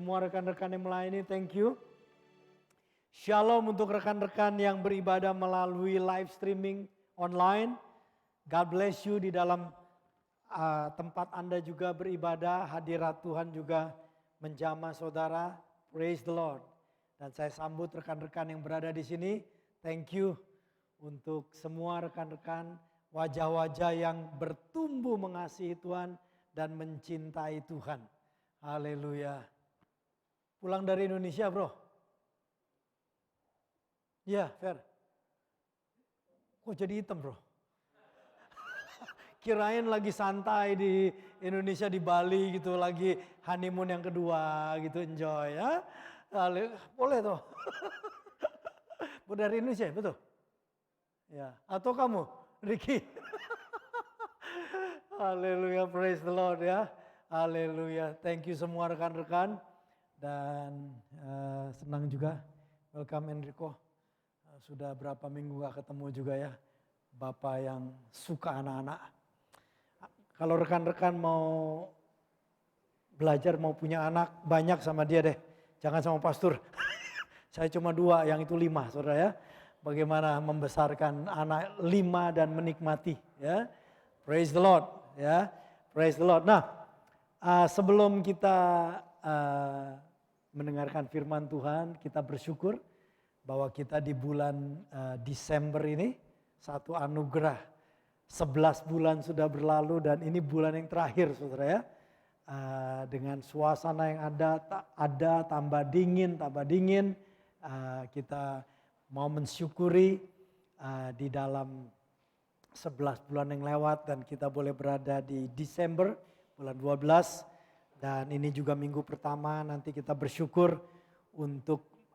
semua rekan-rekan yang melayani, thank you. Shalom untuk rekan-rekan yang beribadah melalui live streaming online. God bless you di dalam tempat Anda juga beribadah, hadirat Tuhan juga menjamah saudara. Praise the Lord. Dan saya sambut rekan-rekan yang berada di sini. Thank you untuk semua rekan-rekan, wajah-wajah yang bertumbuh mengasihi Tuhan dan mencintai Tuhan. Haleluya. Pulang dari Indonesia, bro? Iya, Fer. Kok jadi hitam, bro? Kirain lagi santai di Indonesia, di Bali gitu, lagi honeymoon yang kedua gitu, enjoy ya. Boleh tuh. Dari Indonesia, betul? Ya, atau kamu, Ricky? Haleluya, praise the Lord ya. Haleluya, thank you semua rekan-rekan. Dan senang juga, welcome Enrico. Sudah berapa minggu gak ketemu juga ya, Bapak yang suka anak-anak. Kalau rekan-rekan mau belajar, mau punya anak, banyak sama dia deh. Jangan sama pastor. Saya cuma 2, yang itu 5 saudara ya. Bagaimana membesarkan anak 5 dan menikmati ya. Praise the Lord ya. Praise the Lord. Nah, sebelum kita mendengarkan firman Tuhan, kita bersyukur bahwa kita di bulan Desember ini satu anugerah. 11 bulan sudah berlalu dan ini bulan yang terakhir saudara ya. Dengan suasana yang ada tambah dingin, kita mau mensyukuri di dalam 11 bulan yang lewat dan kita boleh berada di Desember bulan 12. Dan ini juga minggu pertama, nanti kita bersyukur untuk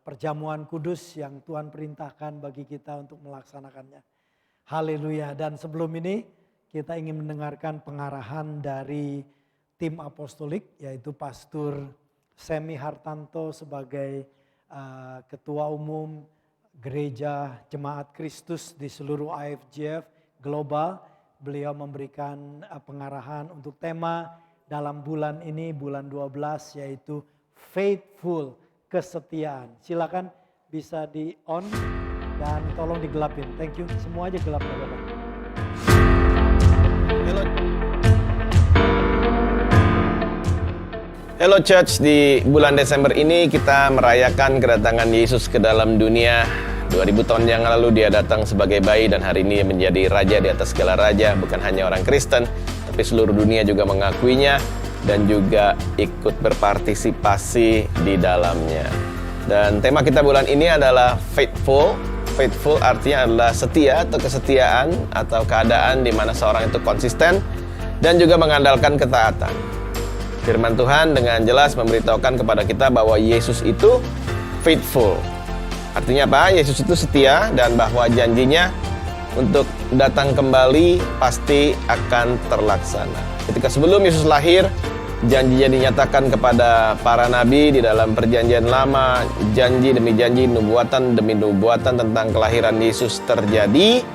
perjamuan kudus yang Tuhan perintahkan bagi kita untuk melaksanakannya. Haleluya. Dan sebelum ini kita ingin mendengarkan pengarahan dari tim apostolik, yaitu Pastor Semi Hartanto sebagai Ketua Umum Gereja Jemaat Kristus di seluruh IFGF Global. Beliau memberikan pengarahan untuk tema dalam bulan ini, bulan 12, yaitu faithful, kesetiaan. Silakan bisa di on dan tolong digelapin. Thank you. Semua aja gelap ya Bapak. Hello Church, di bulan Desember ini kita merayakan kedatangan Yesus ke dalam dunia. 2000 tahun yang lalu dia datang sebagai bayi dan hari ini menjadi raja di atas segala raja. Bukan hanya orang Kristen, tapi seluruh dunia juga mengakuinya dan juga ikut berpartisipasi di dalamnya. Dan tema kita bulan ini adalah faithful. Faithful artinya adalah setia atau kesetiaan atau keadaan di mana seorang itu konsisten dan juga mengandalkan ketaatan. Firman Tuhan dengan jelas memberitahukan kepada kita bahwa Yesus itu faithful. Artinya apa? Yesus itu setia dan bahwa janjinya untuk datang kembali pasti akan terlaksana. Ketika sebelum Yesus lahir, janjinya dinyatakan kepada para nabi di dalam perjanjian lama, janji demi janji, nubuatan demi nubuatan tentang kelahiran Yesus terjadi.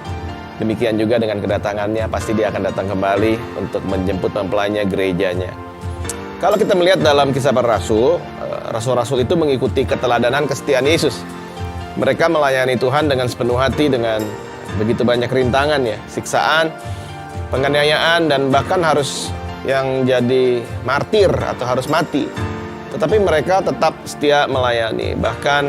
Demikian juga dengan kedatangannya, pasti dia akan datang kembali untuk menjemput mempelainya, gerejanya. Kalau kita melihat dalam Kisah Para Rasul, rasul-rasul itu mengikuti keteladanan kesetiaan Yesus. Mereka melayani Tuhan dengan sepenuh hati, dengan begitu banyak rintangan ya, siksaan, penganiayaan, dan bahkan harus yang jadi martir atau harus mati. Tetapi mereka tetap setia melayani. Bahkan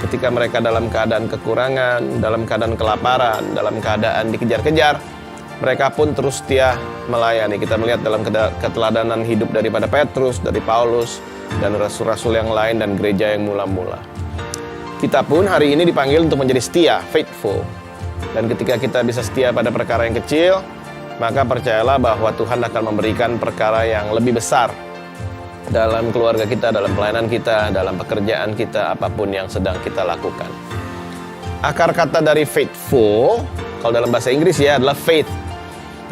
ketika mereka dalam keadaan kekurangan, dalam keadaan kelaparan, dalam keadaan dikejar-kejar, mereka pun terus setia melayani. Kita melihat dalam keteladanan hidup daripada Petrus, dari Paulus, dan rasul-rasul yang lain dan gereja yang mula-mula. Kita pun hari ini dipanggil untuk menjadi setia, faithful. Dan ketika kita bisa setia pada perkara yang kecil, maka percayalah bahwa Tuhan akan memberikan perkara yang lebih besar dalam keluarga kita, dalam pelayanan kita, dalam pekerjaan kita, apapun yang sedang kita lakukan. Akar kata dari faithful, kalau dalam bahasa Inggris ya, adalah faith.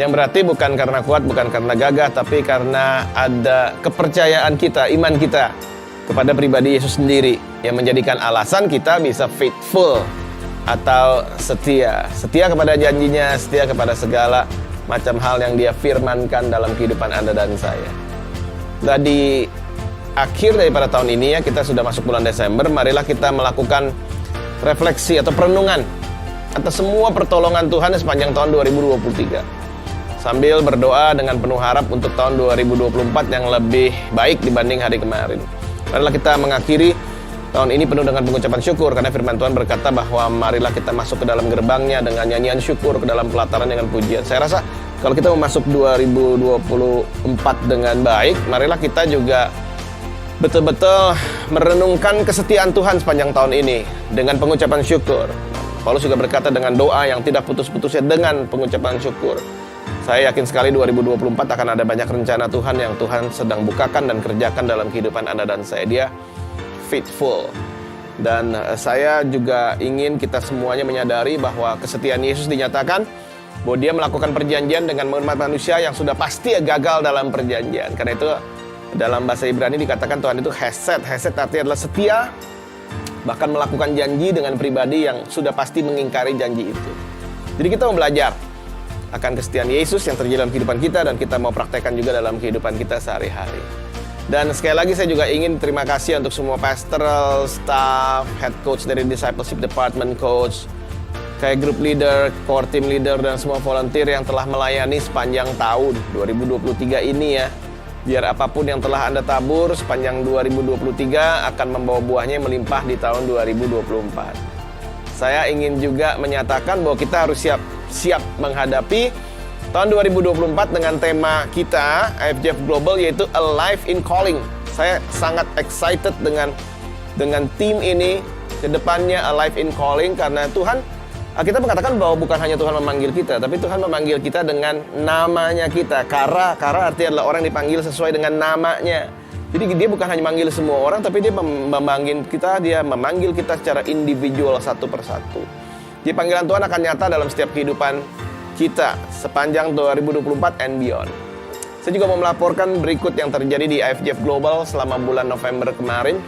Yang berarti bukan karena kuat, bukan karena gagah, tapi karena ada kepercayaan kita, iman kita kepada pribadi Yesus sendiri yang menjadikan alasan kita bisa faithful atau setia. Setia kepada janjinya, setia kepada segala macam hal yang dia firmankan dalam kehidupan Anda dan saya. Nah, di akhir daripada tahun ini ya, kita sudah masuk bulan Desember, marilah kita melakukan refleksi atau perenungan atas semua pertolongan Tuhan sepanjang tahun 2023. Sambil berdoa dengan penuh harap untuk tahun 2024 yang lebih baik dibanding hari kemarin. Marilah kita mengakhiri tahun ini penuh dengan pengucapan syukur, karena firman Tuhan berkata bahwa marilah kita masuk ke dalam gerbangnya dengan nyanyian syukur, ke dalam pelataran dengan pujian. Saya rasa kalau kita mau masuk 2024 dengan baik, marilah kita juga betul-betul merenungkan kesetiaan Tuhan sepanjang tahun ini dengan pengucapan syukur. Paulus juga berkata dengan doa yang tidak putus-putusnya dengan pengucapan syukur. Saya yakin sekali 2024 akan ada banyak rencana Tuhan yang Tuhan sedang bukakan dan kerjakan dalam kehidupan Anda dan saya. Dia faithful. Dan saya juga ingin kita semuanya menyadari bahwa kesetiaan Yesus dinyatakan bahwa dia melakukan perjanjian dengan umat manusia yang sudah pasti gagal dalam perjanjian. Karena itu dalam bahasa Ibrani dikatakan Tuhan itu hesed. Hesed artinya adalah setia, bahkan melakukan janji dengan pribadi yang sudah pasti mengingkari janji itu. Jadi kita mau belajar akan kesetiaan Yesus yang terjadi dalam kehidupan kita, dan kita mau praktekkan juga dalam kehidupan kita sehari-hari. Dan sekali lagi saya juga ingin terima kasih untuk semua pastoral staff, head coach dari discipleship department coach, kayak group leader, core team leader, dan semua volunteer yang telah melayani sepanjang tahun 2023 ini ya. Biar apapun yang telah Anda tabur sepanjang 2023 akan membawa buahnya melimpah di tahun 2024. Saya ingin juga menyatakan bahwa kita harus siap menghadapi tahun 2024 dengan tema kita IFGF Global, yaitu A Life in Calling. Saya sangat excited dengan tim ini ke depannya, A Life in Calling, karena Tuhan, kita mengatakan bahwa bukan hanya Tuhan memanggil kita, tapi Tuhan memanggil kita dengan namanya kita. Kara artinya adalah orang yang dipanggil sesuai dengan namanya. Jadi dia bukan hanya memanggil semua orang, tapi dia memanggil kita secara individual satu persatu. Jadi panggilan Tuhan akan nyata dalam setiap kehidupan kita sepanjang 2024 and beyond. Saya juga mau melaporkan berikut yang terjadi di IFGF Global selama bulan November kemarin.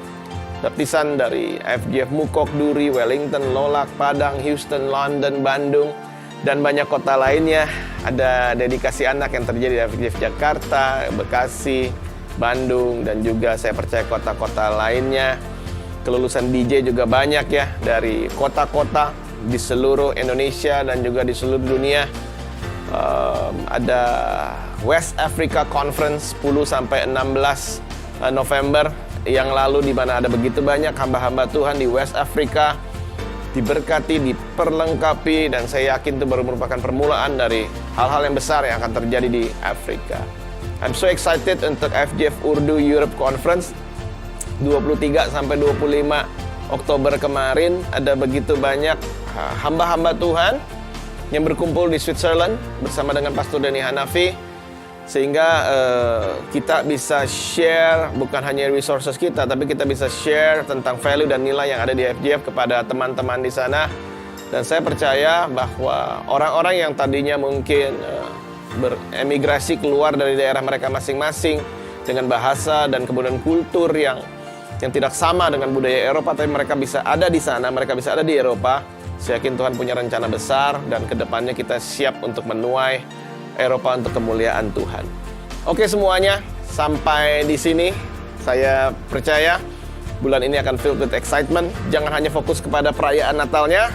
Baptisan dari IFGF Mukok, Duri, Wellington, Lolak, Padang, Houston, London, Bandung, dan banyak kota lainnya. Ada dedikasi anak yang terjadi di IFGF Jakarta, Bekasi, Bandung, dan juga saya percaya kota-kota lainnya. Kelulusan DJ juga banyak ya, dari kota-kota di seluruh Indonesia dan juga di seluruh dunia. Ada West Africa Conference 10-16 November yang lalu, di mana ada begitu banyak hamba-hamba Tuhan di West Africa, diberkati, diperlengkapi, dan saya yakin itu baru merupakan permulaan dari hal-hal yang besar yang akan terjadi di Afrika. I'm so excited untuk FGF Urdu Europe Conference 23 sampai 25 Oktober kemarin. Ada begitu banyak hamba-hamba Tuhan yang berkumpul di Switzerland bersama dengan Pastor Denny Hanafi, sehingga kita bisa share bukan hanya resources kita, tapi kita bisa share tentang value dan nilai yang ada di FGF kepada teman-teman di sana. Dan saya percaya bahwa orang-orang yang tadinya mungkin beremigrasi keluar dari daerah mereka masing-masing dengan bahasa dan kemudian kultur yang tidak sama dengan budaya Eropa, tapi mereka bisa ada di sana, mereka bisa ada di Eropa. Saya yakin Tuhan punya rencana besar, dan kedepannya kita siap untuk menuai Eropa untuk kemuliaan Tuhan. Oke semuanya, sampai di sini saya percaya bulan ini akan filled with excitement. Jangan hanya fokus kepada perayaan Natalnya,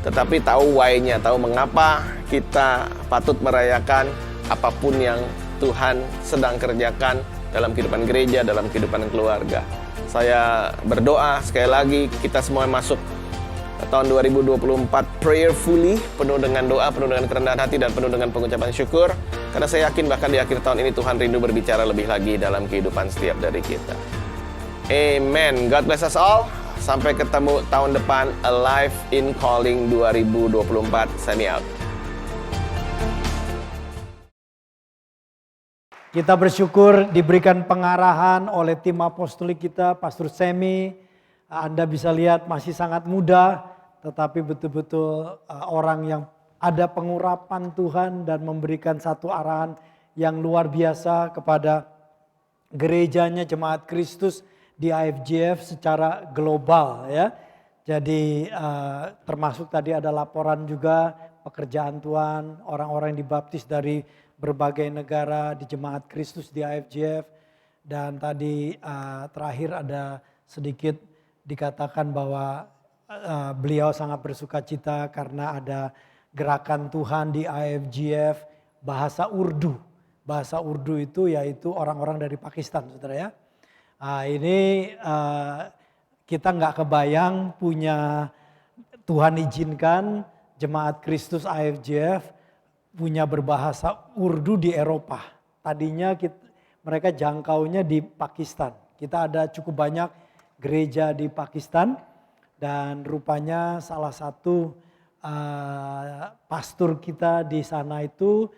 tetapi tahu why-nya, tahu mengapa kita patut merayakan apapun yang Tuhan sedang kerjakan dalam kehidupan gereja, dalam kehidupan keluarga. Saya berdoa sekali lagi kita semua masuk tahun 2024 prayerfully, penuh dengan doa, penuh dengan kerendahan hati, dan penuh dengan pengucapan syukur. Karena saya yakin bahkan di akhir tahun ini Tuhan rindu berbicara lebih lagi dalam kehidupan setiap dari kita. Amen. God bless us all. Sampai ketemu tahun depan, A Life in Calling 2024. Sign out. Kita bersyukur diberikan pengarahan oleh tim apostolik kita, Pastor Semi. Anda bisa lihat masih sangat muda, tetapi betul-betul orang yang ada pengurapan Tuhan dan memberikan satu arahan yang luar biasa kepada gerejanya Jemaat Kristus di IFGF secara global ya. Jadi termasuk tadi ada laporan juga pekerjaan Tuhan, orang-orang yang dibaptis dari berbagai negara di Jemaat Kristus di IFGF. Dan tadi terakhir ada sedikit dikatakan bahwa beliau sangat bersuka cita karena ada gerakan Tuhan di IFGF bahasa Urdu. Bahasa Urdu itu yaitu orang-orang dari Pakistan, saudara ya. Ini kita nggak kebayang punya Tuhan izinkan jemaat Kristus IFGF punya berbahasa Urdu di Eropa. Tadinya mereka jangkaunya di Pakistan. Kita ada cukup banyak gereja di Pakistan dan rupanya salah satu pastor kita di sana itu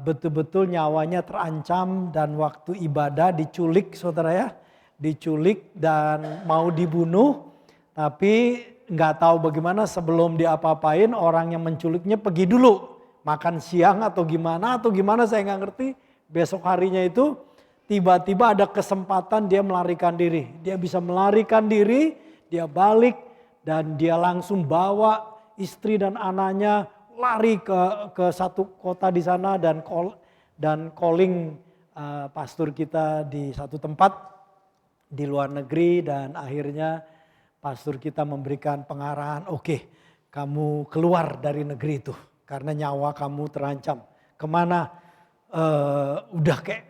betul-betul nyawanya terancam dan waktu ibadah diculik, saudara ya. Diculik dan mau dibunuh, tapi nggak tahu bagaimana sebelum diapa-apain orang yang menculiknya pergi dulu makan siang atau gimana saya nggak ngerti. Besok harinya itu tiba-tiba ada kesempatan dia melarikan diri. Dia bisa melarikan diri, dia balik dan dia langsung bawa istri dan anaknya lari ke satu kota di sana dan calling pastor kita di satu tempat di luar negeri, dan akhirnya pastor kita memberikan pengarahan, oke, kamu keluar dari negeri itu karena nyawa kamu terancam. Kemana?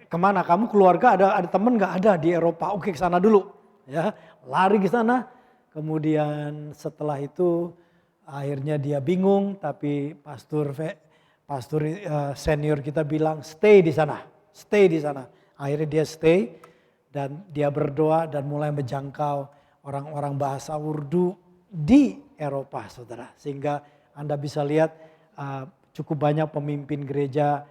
Kemana? Kamu keluarga ada teman nggak? Ada di Eropa. Oke, ke sana dulu. Ya, lari ke sana. Kemudian setelah itu akhirnya dia bingung, tapi pastor senior kita bilang stay di sana. Akhirnya dia stay dan dia berdoa dan mulai menjangkau orang-orang bahasa Urdu di Eropa, saudara. Sehingga Anda bisa lihat cukup banyak pemimpin gereja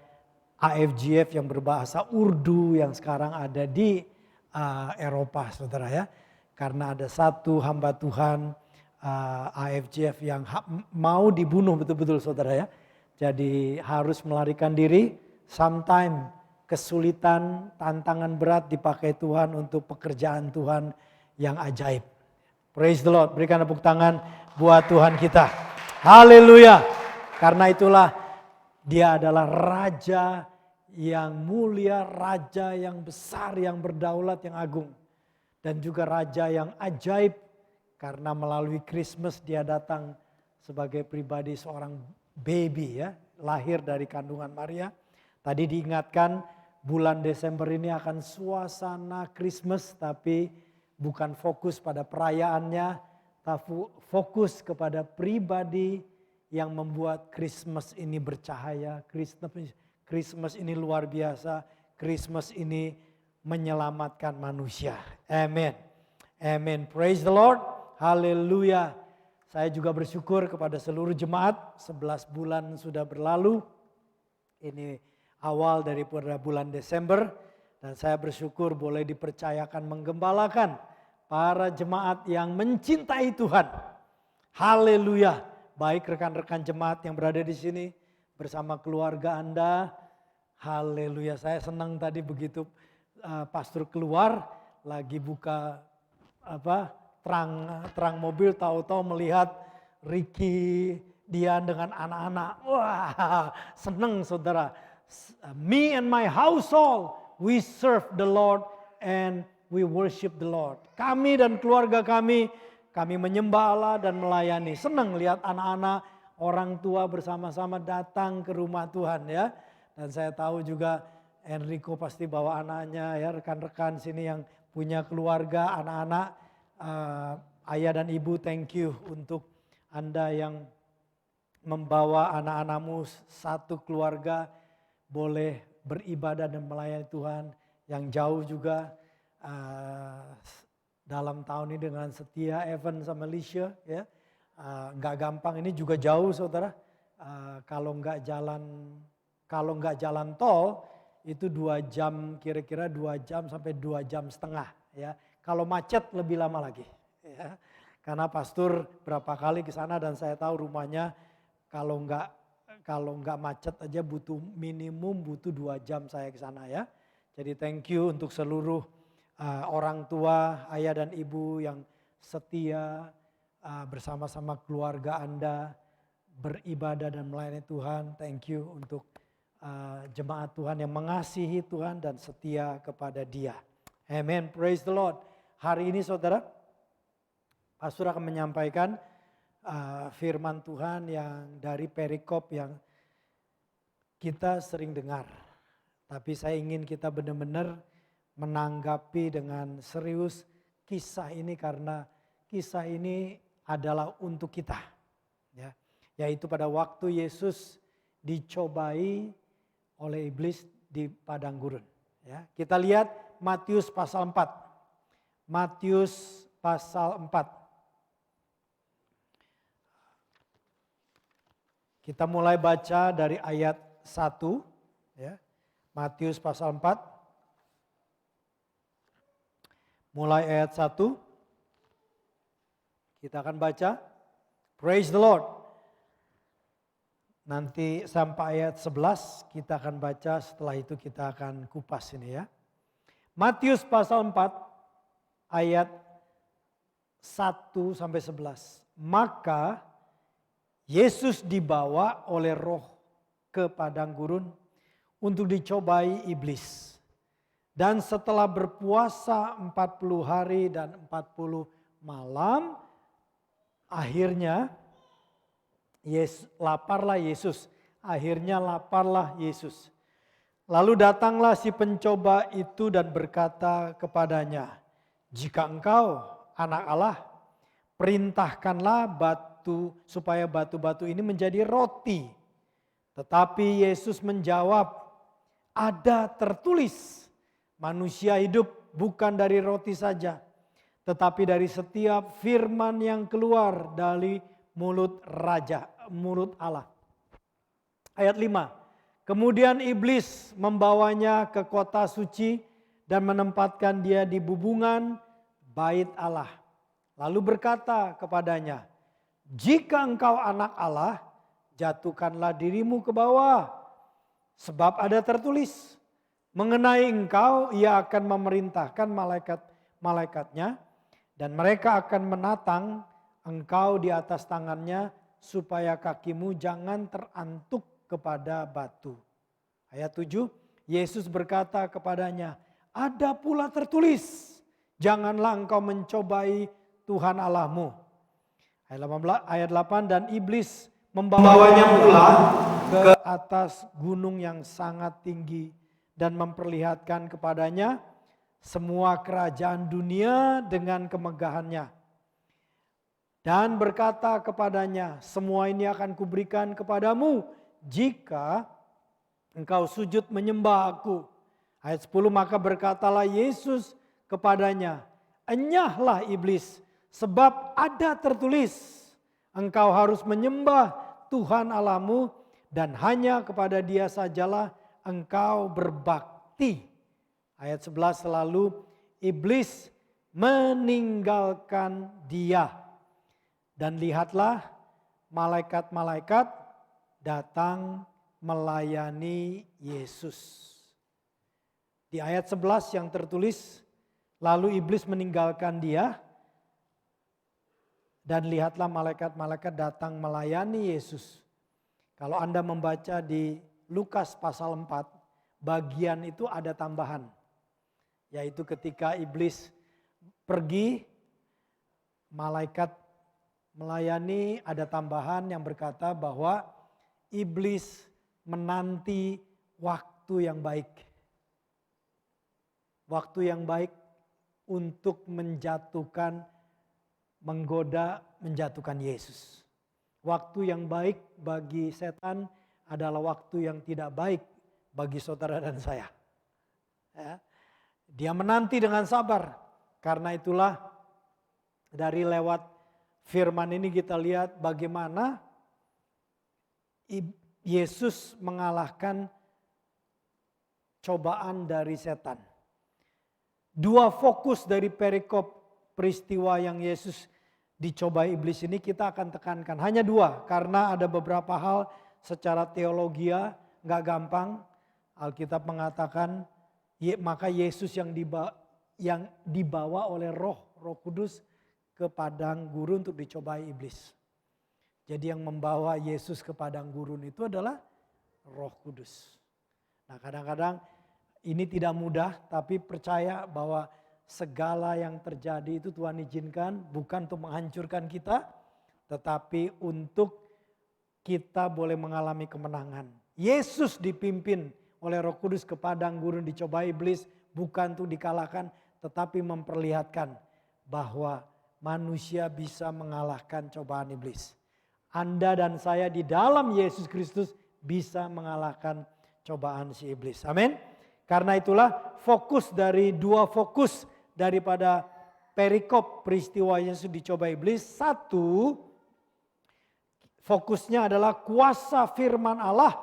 IFGF yang berbahasa Urdu yang sekarang ada di Eropa, saudara ya. Karena ada satu hamba Tuhan IFGF yang mau dibunuh betul-betul, saudara ya. Jadi harus melarikan diri, sometimes kesulitan, tantangan berat dipakai Tuhan untuk pekerjaan Tuhan yang ajaib. Praise the Lord, berikan tepuk tangan buat Tuhan kita. Haleluya. Karena itulah dia adalah raja yang mulia, raja yang besar, yang berdaulat, yang agung. Dan juga raja yang ajaib karena melalui Christmas dia datang sebagai pribadi seorang baby ya, lahir dari kandungan Maria. Tadi diingatkan bulan Desember ini akan suasana Christmas, tapi bukan fokus pada perayaannya, tapi fokus kepada pribadi yang membuat Christmas ini bercahaya, Christmas ini luar biasa, Christmas ini menyelamatkan manusia. Amen. Amen. Praise the Lord. Haleluya. Saya juga bersyukur kepada seluruh jemaat, 11 bulan sudah berlalu. Ini awal daripada bulan Desember dan saya bersyukur boleh dipercayakan menggembalakan para jemaat yang mencintai Tuhan. Haleluya. Baik rekan-rekan jemaat yang berada di sini bersama keluarga Anda. Haleluya. Saya senang tadi begitu pastor keluar lagi buka terang mobil, tahu-tahu melihat Ricky Dian dengan anak-anak. Wah, senang saudara. Me and my household, we serve the Lord and we worship the Lord. Kami dan keluarga kami menyembah Allah dan melayani. Senang lihat anak-anak, orang tua bersama-sama datang ke rumah Tuhan ya. Dan saya tahu juga Enrico pasti bawa anaknya ya, rekan-rekan sini yang punya keluarga, anak-anak. Ayah dan ibu, thank you untuk Anda yang membawa anak-anakmu satu keluarga boleh beribadah dan melayani Tuhan. Yang jauh juga dalam tahun ini dengan setia Evan sama Alicia ya. Nggak gampang, ini juga jauh saudara. Kalau nggak jalan tol itu 2 jam, kira-kira 2 jam sampai 2 jam setengah ya. Kalau macet lebih lama lagi ya. Karena pastor berapa kali ke sana dan saya tahu rumahnya kalau nggak macet aja minimum butuh 2 jam saya ke sana ya. Jadi thank you untuk seluruh orang tua, ayah dan ibu yang setia bersama-sama keluarga Anda beribadah dan melayani Tuhan. Thank you untuk jemaat Tuhan yang mengasihi Tuhan dan setia kepada Dia. Amen, praise the Lord. Hari ini saudara, Pastor akan menyampaikan firman Tuhan yang dari perikop yang kita sering dengar. Tapi saya ingin kita benar-benar menanggapi dengan serius kisah ini karena kisah ini adalah untuk kita. Ya, yaitu pada waktu Yesus dicobai oleh iblis di padang gurun. Ya, kita lihat Matius pasal 4. Matius pasal 4. Kita mulai baca dari ayat 1. Ya, Matius pasal 4. Mulai ayat 1, kita akan baca, praise the Lord. Nanti sampai ayat 11 kita akan baca, setelah itu kita akan kupas ini ya. Matius pasal 4 ayat 1 sampai 11. Maka Yesus dibawa oleh Roh ke padang gurun untuk dicobai iblis. Dan setelah berpuasa 40 hari dan 40 malam, akhirnya laparlah Yesus. Akhirnya laparlah Yesus. Lalu datanglah si pencoba itu dan berkata kepadanya, jika engkau anak Allah, perintahkanlah batu supaya batu-batu ini menjadi roti. Tetapi Yesus menjawab, ada tertulis, manusia hidup bukan dari roti saja, tetapi dari setiap firman yang keluar dari mulut Allah. Ayat 5. Kemudian iblis membawanya ke kota suci dan menempatkan dia di bubungan bait Allah. Lalu berkata kepadanya, jika engkau anak Allah, jatuhkanlah dirimu ke bawah. Sebab ada tertulis, mengenai engkau ia akan memerintahkan malaikat-malaikatnya dan mereka akan menatang engkau di atas tangannya supaya kakimu jangan terantuk kepada batu. Ayat 7, Yesus berkata kepadanya, ada pula tertulis, janganlah engkau mencobai Tuhan Allahmu. Ayat 8, dan iblis membawanya pula ke atas gunung yang sangat tinggi dan memperlihatkan kepadanya semua kerajaan dunia dengan kemegahannya. Dan berkata kepadanya, semua ini akan kuberikan kepadamu jika engkau sujud menyembah aku. Ayat 10, maka berkatalah Yesus kepadanya, enyahlah iblis, sebab ada tertulis, engkau harus menyembah Tuhan Allahmu dan hanya kepada Dia sajalah engkau berbakti. Ayat 11, lalu iblis meninggalkan dia. Dan lihatlah malaikat-malaikat datang melayani Yesus. Di ayat 11 yang tertulis, lalu iblis meninggalkan dia. Dan lihatlah malaikat-malaikat datang melayani Yesus. Kalau Anda membaca di Lukas pasal 4, bagian itu ada tambahan. Yaitu ketika iblis pergi, malaikat melayani, ada tambahan yang berkata bahwa iblis menanti waktu yang baik. Waktu yang baik untuk menjatuhkan, menggoda, menjatuhkan Yesus. Waktu yang baik bagi setan adalah waktu yang tidak baik bagi saudara dan saya. Ya. Dia menanti dengan sabar. Karena itulah dari lewat firman ini kita lihat bagaimana Yesus mengalahkan cobaan dari setan. Dua fokus dari perikop peristiwa yang Yesus dicobai iblis ini kita akan tekankan. Hanya dua, karena ada beberapa hal secara teologia gak gampang. Alkitab mengatakan maka Yesus yang dibawa oleh Roh Kudus ke padang gurun untuk dicobai iblis. Jadi yang membawa Yesus ke padang gurun itu adalah Roh Kudus. Nah kadang-kadang ini tidak mudah, tapi percaya bahwa segala yang terjadi itu Tuhan izinkan bukan untuk menghancurkan kita, tetapi untuk kita boleh mengalami kemenangan. Yesus dipimpin oleh Roh Kudus ke padang gurun dicoba iblis, bukan untuk dikalahkan, tetapi memperlihatkan bahwa manusia bisa mengalahkan cobaan iblis. Anda dan saya di dalam Yesus Kristus bisa mengalahkan cobaan si iblis. Amin. Karena itulah dua fokus daripada perikop peristiwa Yesus dicoba iblis. Satu, fokusnya adalah kuasa firman Allah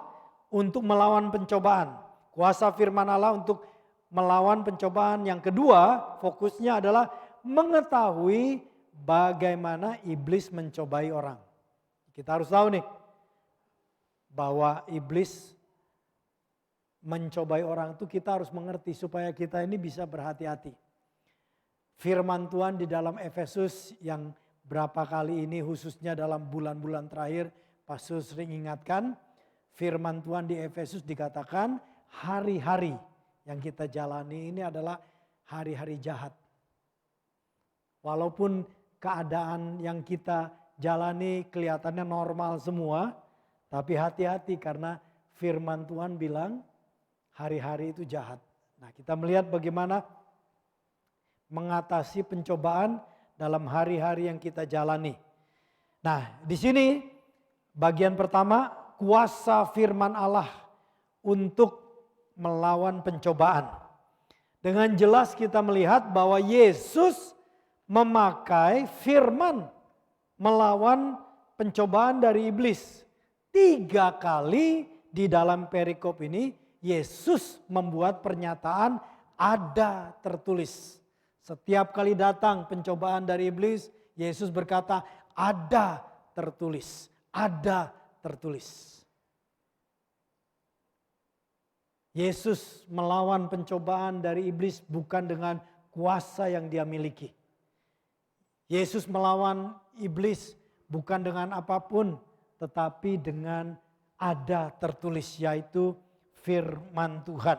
untuk melawan pencobaan. Kuasa firman Allah untuk melawan pencobaan. Yang kedua, fokusnya adalah mengetahui bagaimana iblis mencobai orang. Kita harus tahu nih bahwa iblis mencobai orang itu kita harus mengerti supaya kita ini bisa berhati-hati. Firman Tuhan di dalam Efesus yang berapa kali ini khususnya dalam bulan-bulan terakhir Pastor sering ingatkan, firman Tuhan di Efesus dikatakan hari-hari yang kita jalani ini adalah hari-hari jahat. Walaupun keadaan yang kita jalani kelihatannya normal semua, tapi hati-hati karena firman Tuhan bilang hari-hari itu jahat. Nah, kita melihat bagaimana mengatasi pencobaan dalam hari-hari yang kita jalani. Nah, di sini bagian pertama, kuasa firman Allah untuk melawan pencobaan. Dengan jelas kita melihat bahwa Yesus memakai firman melawan pencobaan dari iblis. 3 kali di dalam perikop ini Yesus membuat pernyataan ada tertulis. Setiap kali datang pencobaan dari iblis, Yesus berkata ada tertulis, ada tertulis. Yesus melawan pencobaan dari iblis bukan dengan kuasa yang dia miliki. Yesus melawan iblis bukan dengan apapun, tetapi dengan ada tertulis, yaitu firman Tuhan.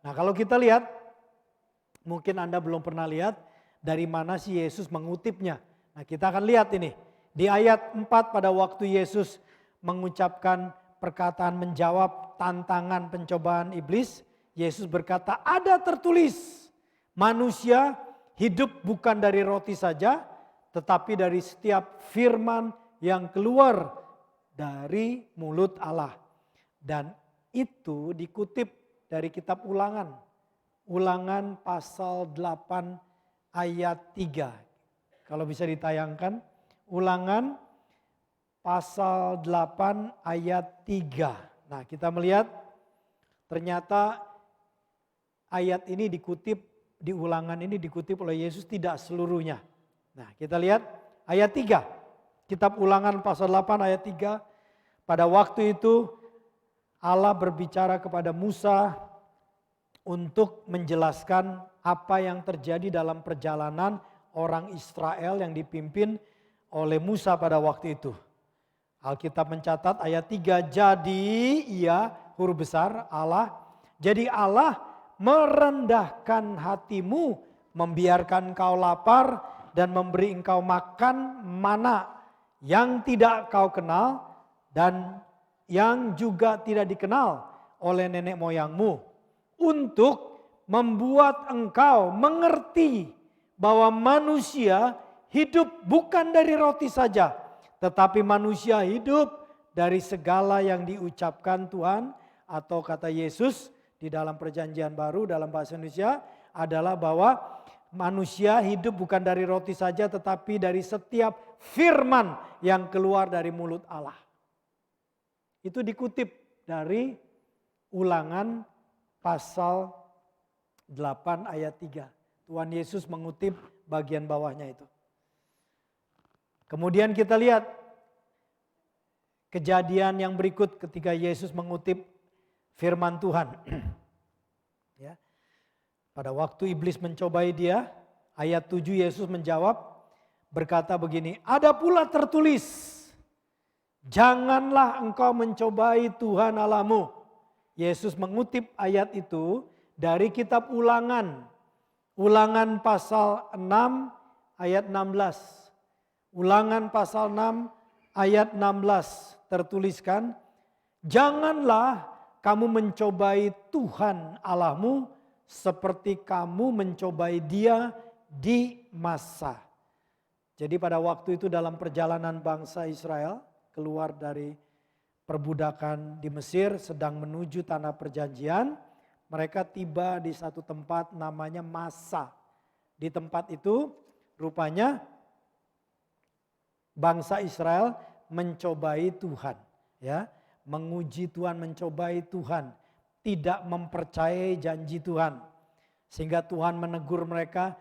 Nah, kalau kita lihat, mungkin Anda belum pernah lihat dari mana sih Yesus mengutipnya. Nah, kita akan lihat ini. Di ayat 4 pada waktu Yesus mengucapkan perkataan menjawab tantangan pencobaan iblis, Yesus berkata, ada tertulis, manusia hidup bukan dari roti saja, tetapi dari setiap firman yang keluar dari mulut Allah. Dan itu dikutip dari kitab Ulangan. Ulangan pasal 8 ayat 3. Kalau bisa ditayangkan. Ulangan pasal 8 ayat 3. Nah, kita melihat ternyata ayat ini dikutip, di Ulangan ini dikutip oleh Yesus tidak seluruhnya. Nah, kita lihat ayat 3. Kitab Ulangan pasal 8 ayat 3. Pada waktu itu Allah berbicara kepada Musa untuk menjelaskan apa yang terjadi dalam perjalanan orang Israel yang dipimpin oleh Musa pada waktu itu. Alkitab mencatat ayat 3, jadi ia, huruf besar Allah, jadi Allah merendahkan hatimu, membiarkan kau lapar dan memberi engkau makan mana yang tidak kau kenal dan yang juga tidak dikenal oleh nenek moyangmu, untuk membuat engkau mengerti bahwa manusia hidup bukan dari roti saja, tetapi manusia hidup dari segala yang diucapkan Tuhan, atau kata Yesus di dalam perjanjian baru dalam bahasa Indonesia adalah bahwa manusia hidup bukan dari roti saja, tetapi dari setiap firman yang keluar dari mulut Allah. Itu dikutip dari Ulangan pasal 8 ayat 3. Tuhan Yesus mengutip bagian bawahnya itu. Kemudian kita lihat kejadian yang berikut ketika Yesus mengutip firman Tuhan. Ya. Pada waktu iblis mencobai dia, ayat 7 Yesus menjawab berkata begini, ada pula tertulis, janganlah engkau mencobai Tuhan Allahmu. Yesus mengutip ayat itu dari kitab Ulangan. Ulangan pasal 6 ayat 16. Ulangan pasal 6 ayat 16 tertuliskan, janganlah kamu mencobai Tuhan Allahmu seperti kamu mencobai Dia di masa. Jadi pada waktu itu dalam perjalanan bangsa Israel keluar dari perbudakan di Mesir sedang menuju tanah perjanjian, mereka tiba di satu tempat namanya Masa. Di tempat itu rupanya bangsa Israel mencobai Tuhan, ya, menguji Tuhan, mencobai Tuhan, tidak mempercayai janji Tuhan. Sehingga Tuhan menegur mereka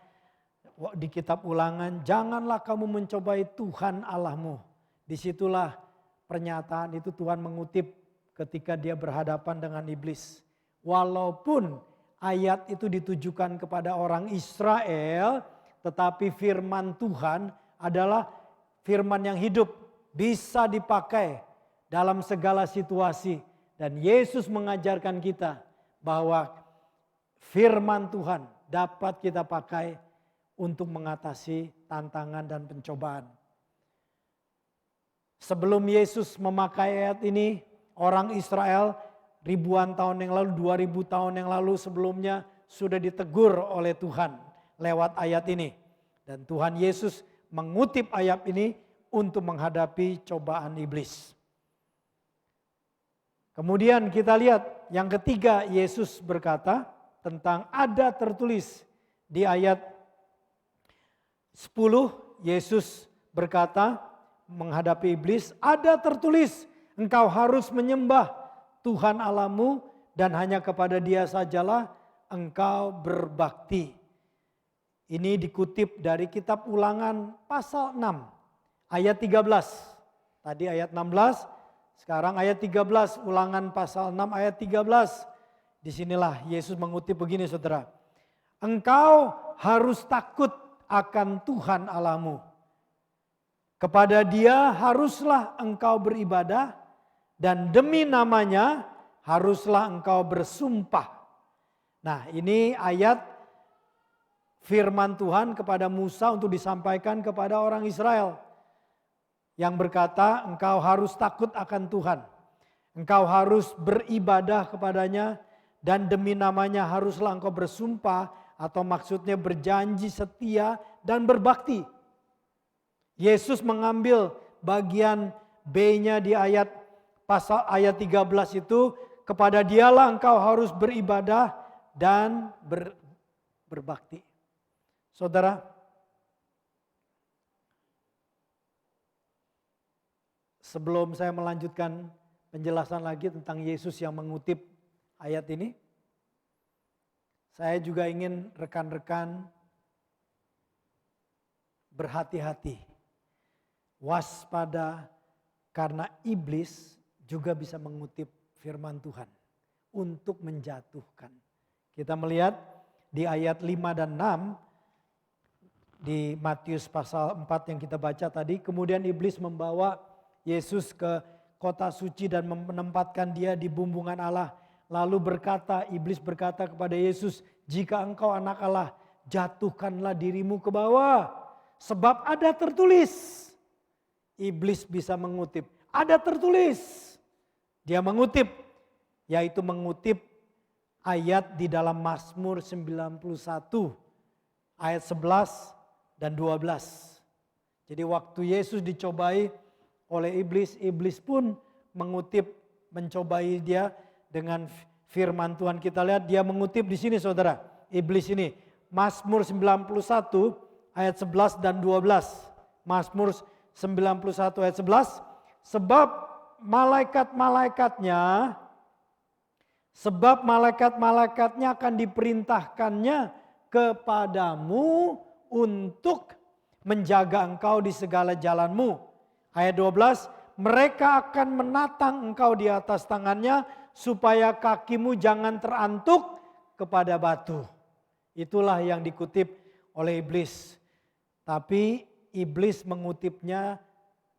di kitab Ulangan, janganlah kamu mencobai Tuhan Allahmu. Disitulah pernyataan itu Tuhan mengutip ketika dia berhadapan dengan iblis. Walaupun ayat itu ditujukan kepada orang Israel, tetapi firman Tuhan adalah firman yang hidup, bisa dipakai dalam segala situasi. Dan Yesus mengajarkan kita bahwa firman Tuhan dapat kita pakai untuk mengatasi tantangan dan pencobaan. Sebelum Yesus memakai ayat ini, orang Israel ribuan tahun yang lalu, 2000 tahun yang lalu sebelumnya sudah ditegur oleh Tuhan lewat ayat ini. Dan Tuhan Yesus mengutip ayat ini untuk menghadapi cobaan iblis. Kemudian kita lihat yang ketiga, Yesus berkata tentang ada tertulis di ayat 10, Yesus berkata menghadapi iblis, ada tertulis engkau harus menyembah Tuhan Allahmu dan hanya kepada Dia sajalah engkau berbakti. Ini dikutip dari kitab Ulangan pasal 6 ayat 13. Tadi ayat 16, sekarang ayat 13, Ulangan pasal 6 ayat 13. Disinilah Yesus mengutip begini saudara. Engkau harus takut akan Tuhan Allahmu. Kepada Dia haruslah engkau beribadah dan demi namanya haruslah engkau bersumpah. Nah, ini ayat firman Tuhan kepada Musa untuk disampaikan kepada orang Israel. Yang berkata engkau harus takut akan Tuhan. Engkau harus beribadah kepadanya dan demi namanya haruslah engkau bersumpah, atau maksudnya berjanji setia dan berbakti. Yesus mengambil bagian B-nya di ayat 13 itu, kepada Dialah engkau harus beribadah dan berbakti. Saudara, sebelum saya melanjutkan penjelasan lagi tentang Yesus yang mengutip ayat ini, saya juga ingin rekan-rekan berhati-hati, waspada, karena iblis juga bisa mengutip firman Tuhan untuk menjatuhkan. Kita melihat di ayat 5 dan 6 di Matius pasal 4 yang kita baca tadi, kemudian iblis membawa Yesus ke kota suci dan menempatkan Dia di bumbungan Allah. Lalu iblis berkata kepada Yesus, jika engkau anak Allah, jatuhkanlah dirimu ke bawah. Sebab ada tertulis. Iblis bisa mengutip, ada tertulis. Dia mengutip, yaitu mengutip ayat di dalam Mazmur 91 ayat 11 dan 12. Jadi waktu Yesus dicobai oleh iblis, iblis pun mencobai Dia dengan firman Tuhan. Kita lihat dia mengutip di sini saudara, iblis ini. Mazmur 91 ayat 11 dan 12. Mazmur 91 ayat 11. Sebab malaikat-malaikatnya akan diperintahkannya kepadamu untuk menjaga engkau di segala jalanmu. Ayat 12, mereka akan menatang engkau di atas tangannya supaya kakimu jangan terantuk kepada batu. Itulah yang dikutip oleh iblis. Tapi iblis mengutipnya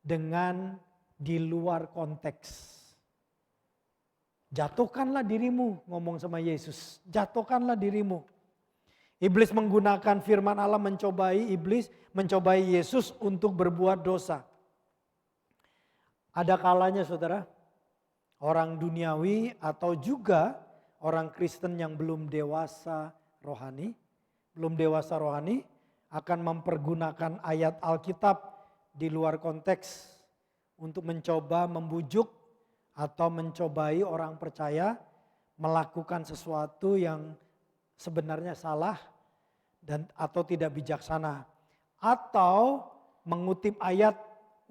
dengan di luar konteks. Jatuhkanlah dirimu, ngomong sama Yesus. Jatuhkanlah dirimu. Iblis menggunakan firman Allah mencobai Yesus untuk berbuat dosa. Ada kalanya saudara, orang duniawi atau juga orang Kristen yang belum dewasa rohani akan mempergunakan ayat Alkitab di luar konteks untuk mencoba membujuk atau mencobai orang percaya melakukan sesuatu yang sebenarnya salah dan atau tidak bijaksana, atau mengutip ayat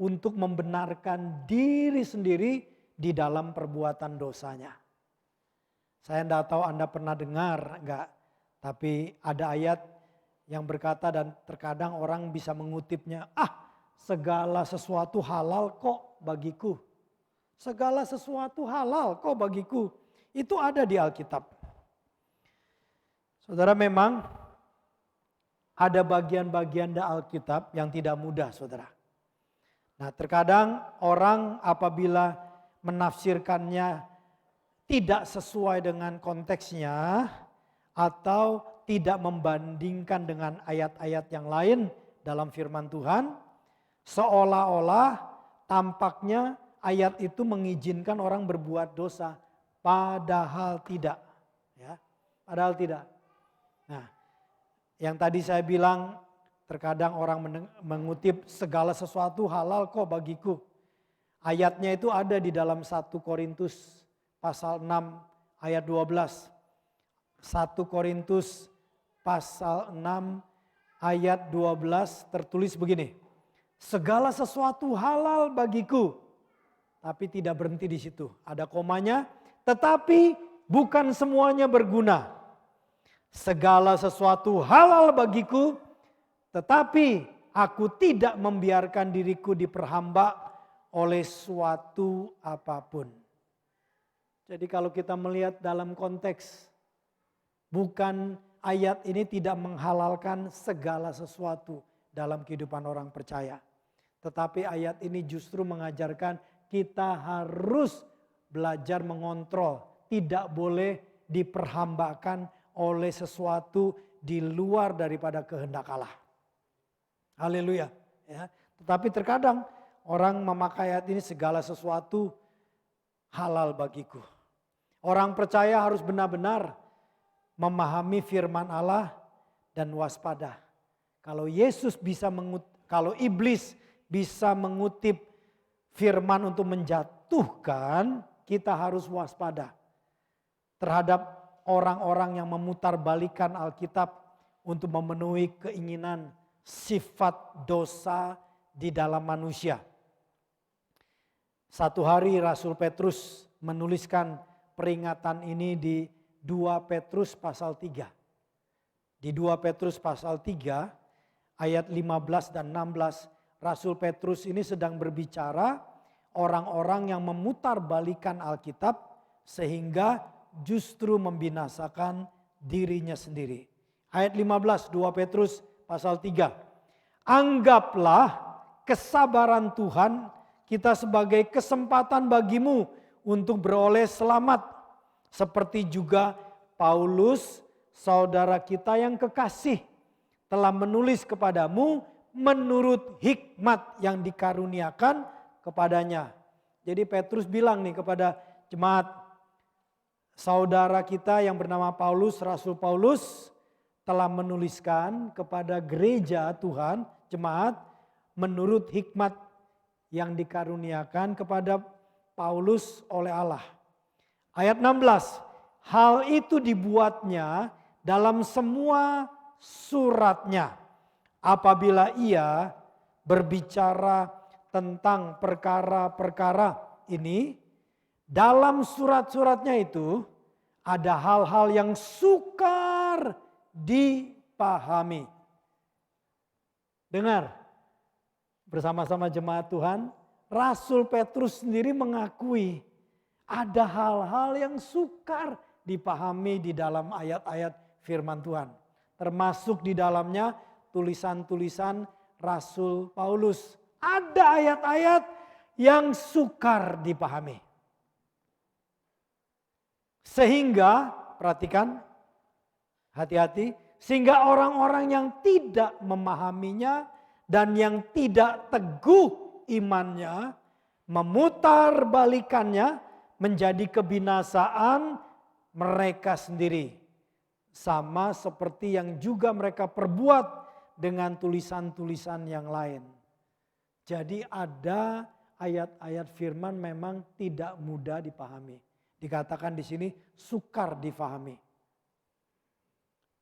untuk membenarkan diri sendiri di dalam perbuatan dosanya. Saya tidak tahu Anda pernah dengar enggak, tapi ada ayat yang berkata dan terkadang orang bisa mengutipnya, segala sesuatu halal kok bagiku. Segala sesuatu halal kok bagiku. Itu ada di Alkitab. Saudara, memang ada bagian-bagian di Alkitab yang tidak mudah, saudara. Nah, terkadang orang apabila menafsirkannya tidak sesuai dengan konteksnya atau tidak membandingkan dengan ayat-ayat yang lain dalam firman Tuhan, seolah-olah tampaknya ayat itu mengizinkan orang berbuat dosa, padahal tidak. Ya, padahal tidak. Nah, yang tadi saya bilang terkadang orang mengutip segala sesuatu halal kok bagiku. Ayatnya itu ada di dalam 1 Korintus pasal 6 ayat 12. 1 Korintus pasal 6 ayat 12 tertulis begini. Segala sesuatu halal bagiku. Tapi tidak berhenti di situ. Ada komanya. Tetapi bukan semuanya berguna. Segala sesuatu halal bagiku. Tetapi aku tidak membiarkan diriku diperhamba oleh suatu apapun. Jadi kalau kita melihat dalam konteks. Bukan ayat ini tidak menghalalkan segala sesuatu dalam kehidupan orang percaya. Tetapi ayat ini justru mengajarkan kita harus belajar mengontrol. Tidak boleh diperhambakan oleh sesuatu di luar daripada kehendak Allah. Haleluya. Ya. Tetapi terkadang orang memakai ayat ini segala sesuatu halal bagiku. Orang percaya harus benar-benar memahami firman Allah dan waspada. Kalau iblis bisa mengutip firman untuk menjatuhkan, kita harus waspada terhadap orang-orang yang memutarbalikan Alkitab untuk memenuhi keinginan sifat dosa di dalam manusia. Satu hari Rasul Petrus menuliskan peringatan ini di 2 Petrus pasal 3. Di 2 Petrus pasal 3 ayat 15 dan 16 Rasul Petrus ini sedang berbicara orang-orang yang memutarbalikan Alkitab sehingga justru membinasakan dirinya sendiri. Ayat 15 2 Petrus pasal 3. Anggaplah kesabaran Tuhan kita sebagai kesempatan bagimu untuk beroleh selamat. Seperti juga Paulus, saudara kita yang kekasih, telah menulis kepadamu menurut hikmat yang dikaruniakan kepadanya. Jadi Petrus bilang nih kepada jemaat, saudara kita yang bernama Paulus, Rasul Paulus, telah menuliskan kepada gereja Tuhan, jemaat, menurut hikmat yang dikaruniakan kepada Paulus oleh Allah. Ayat 16, hal itu dibuatnya dalam semua suratnya. Apabila ia berbicara tentang perkara-perkara ini, dalam surat-suratnya itu ada hal-hal yang sukar dipahami. Dengar, bersama-sama jemaat Tuhan, Rasul Petrus sendiri mengakui ada hal-hal yang sukar dipahami di dalam ayat-ayat firman Tuhan. Termasuk di dalamnya tulisan-tulisan Rasul Paulus. Ada ayat-ayat yang sukar dipahami. Sehingga, perhatikan, hati-hati, sehingga orang-orang yang tidak memahaminya dan yang tidak teguh imannya memutarbalikannya menjadi kebinasaan mereka sendiri. Sama seperti yang juga mereka perbuat dengan tulisan-tulisan yang lain. Jadi ada ayat-ayat firman memang tidak mudah dipahami. Dikatakan di sini sukar difahami.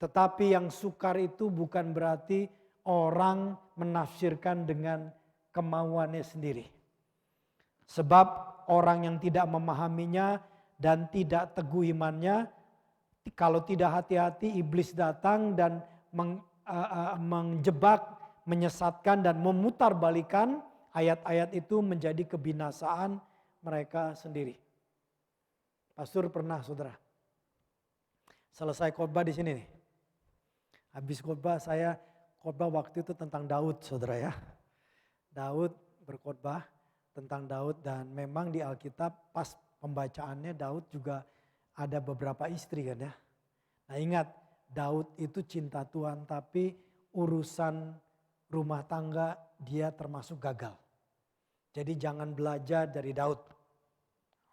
Tetapi yang sukar itu bukan berarti orang menafsirkan dengan kemauannya sendiri. Sebab orang yang tidak memahaminya dan tidak teguh imannya, kalau tidak hati-hati iblis datang dan menjebak, menyesatkan dan memutarbalikan ayat-ayat itu menjadi kebinasaan mereka sendiri. Pastor pernah, saudara, selesai khotbah di sini nih. Habis khotbah saya khotbah waktu itu tentang Daud, saudara ya. Daud berkhotbah tentang Daud dan memang di Alkitab pas pembacaannya Daud juga ada beberapa istri kan ya. Nah ingat, Daud itu cinta Tuhan tapi urusan rumah tangga dia termasuk gagal. Jadi jangan belajar dari Daud.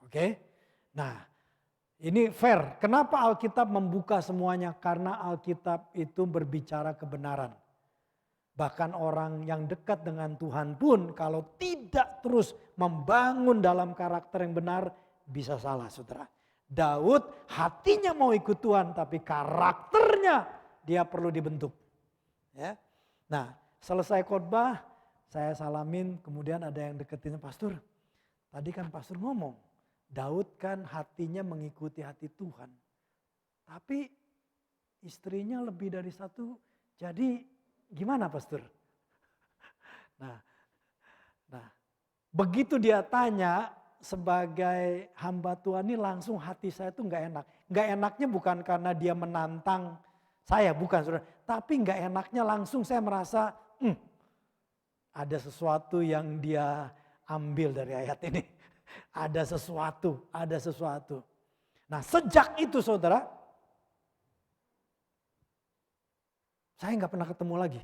Oke? Nah, ini fair. Kenapa Alkitab membuka semuanya? Karena Alkitab itu berbicara kebenaran. Bahkan orang yang dekat dengan Tuhan pun kalau tidak terus membangun dalam karakter yang benar bisa salah, saudara. Daud hatinya mau ikut Tuhan tapi karakternya dia perlu dibentuk. Ya. Nah selesai khotbah saya salamin kemudian ada yang deketin, pastor. Tadi kan pastor ngomong Daud kan hatinya mengikuti hati Tuhan. Tapi istrinya lebih dari satu, jadi gimana pastor? Nah begitu dia tanya, sebagai hamba Tuhan ini langsung hati saya tuh gak enak. Gak enaknya bukan karena dia menantang saya, bukan saudara. Tapi gak enaknya langsung saya merasa ada sesuatu yang dia ambil dari ayat ini. Ada sesuatu. Nah sejak itu saudara, saya gak pernah ketemu lagi.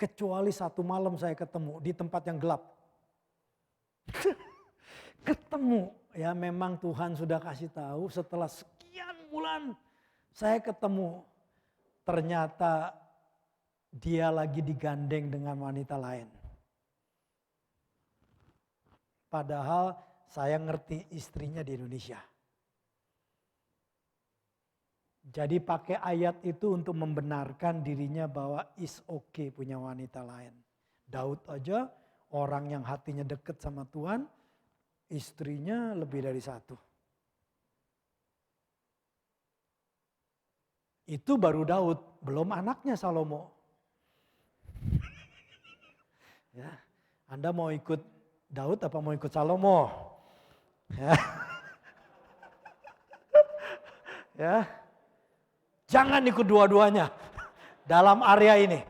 Kecuali satu malam saya ketemu di tempat yang gelap. Ketemu, ya memang Tuhan sudah kasih tahu setelah sekian bulan saya ketemu. Ternyata dia lagi digandeng dengan wanita lain. Padahal saya ngerti istrinya di Indonesia. Jadi pakai ayat itu untuk membenarkan dirinya bahwa is okay punya wanita lain. Daud aja orang yang hatinya dekat sama Tuhan, istrinya lebih dari satu. Itu baru Daud, belum anaknya Salomo. Ya, Anda mau ikut Daud apa mau ikut Salomo? Ya. Ya. Jangan ikut dua-duanya dalam area ini.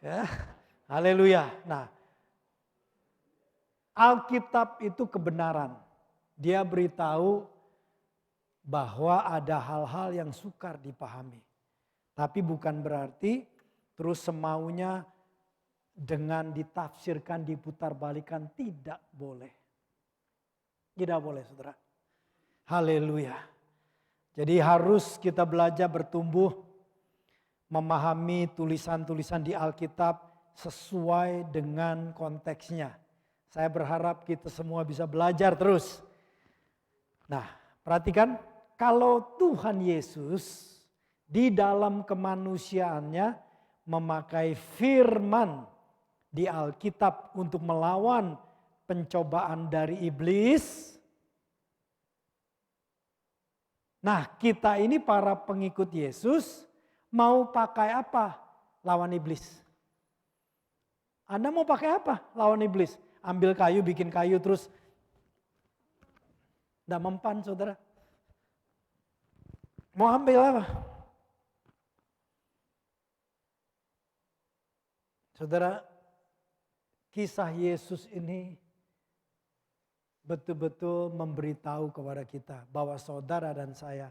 Ya. Haleluya. Nah, Alkitab itu kebenaran. Dia beritahu bahwa ada hal-hal yang sukar dipahami. Tapi bukan berarti terus semaunya dengan ditafsirkan, diputarbalikan, tidak boleh. Tidak boleh saudara. Haleluya. Jadi harus kita belajar bertumbuh, memahami tulisan-tulisan di Alkitab sesuai dengan konteksnya. Saya berharap kita semua bisa belajar terus. Nah, perhatikan, kalau Tuhan Yesus di dalam kemanusiaannya memakai firman di Alkitab untuk melawan pencobaan dari iblis. Nah, kita ini para pengikut Yesus mau pakai apa lawan iblis? Anda mau pakai apa lawan iblis? Ambil kayu, bikin kayu terus tidak mempan saudara. Mau ambil apa? Saudara, kisah Yesus ini betul-betul memberitahu kepada kita bahwa saudara dan saya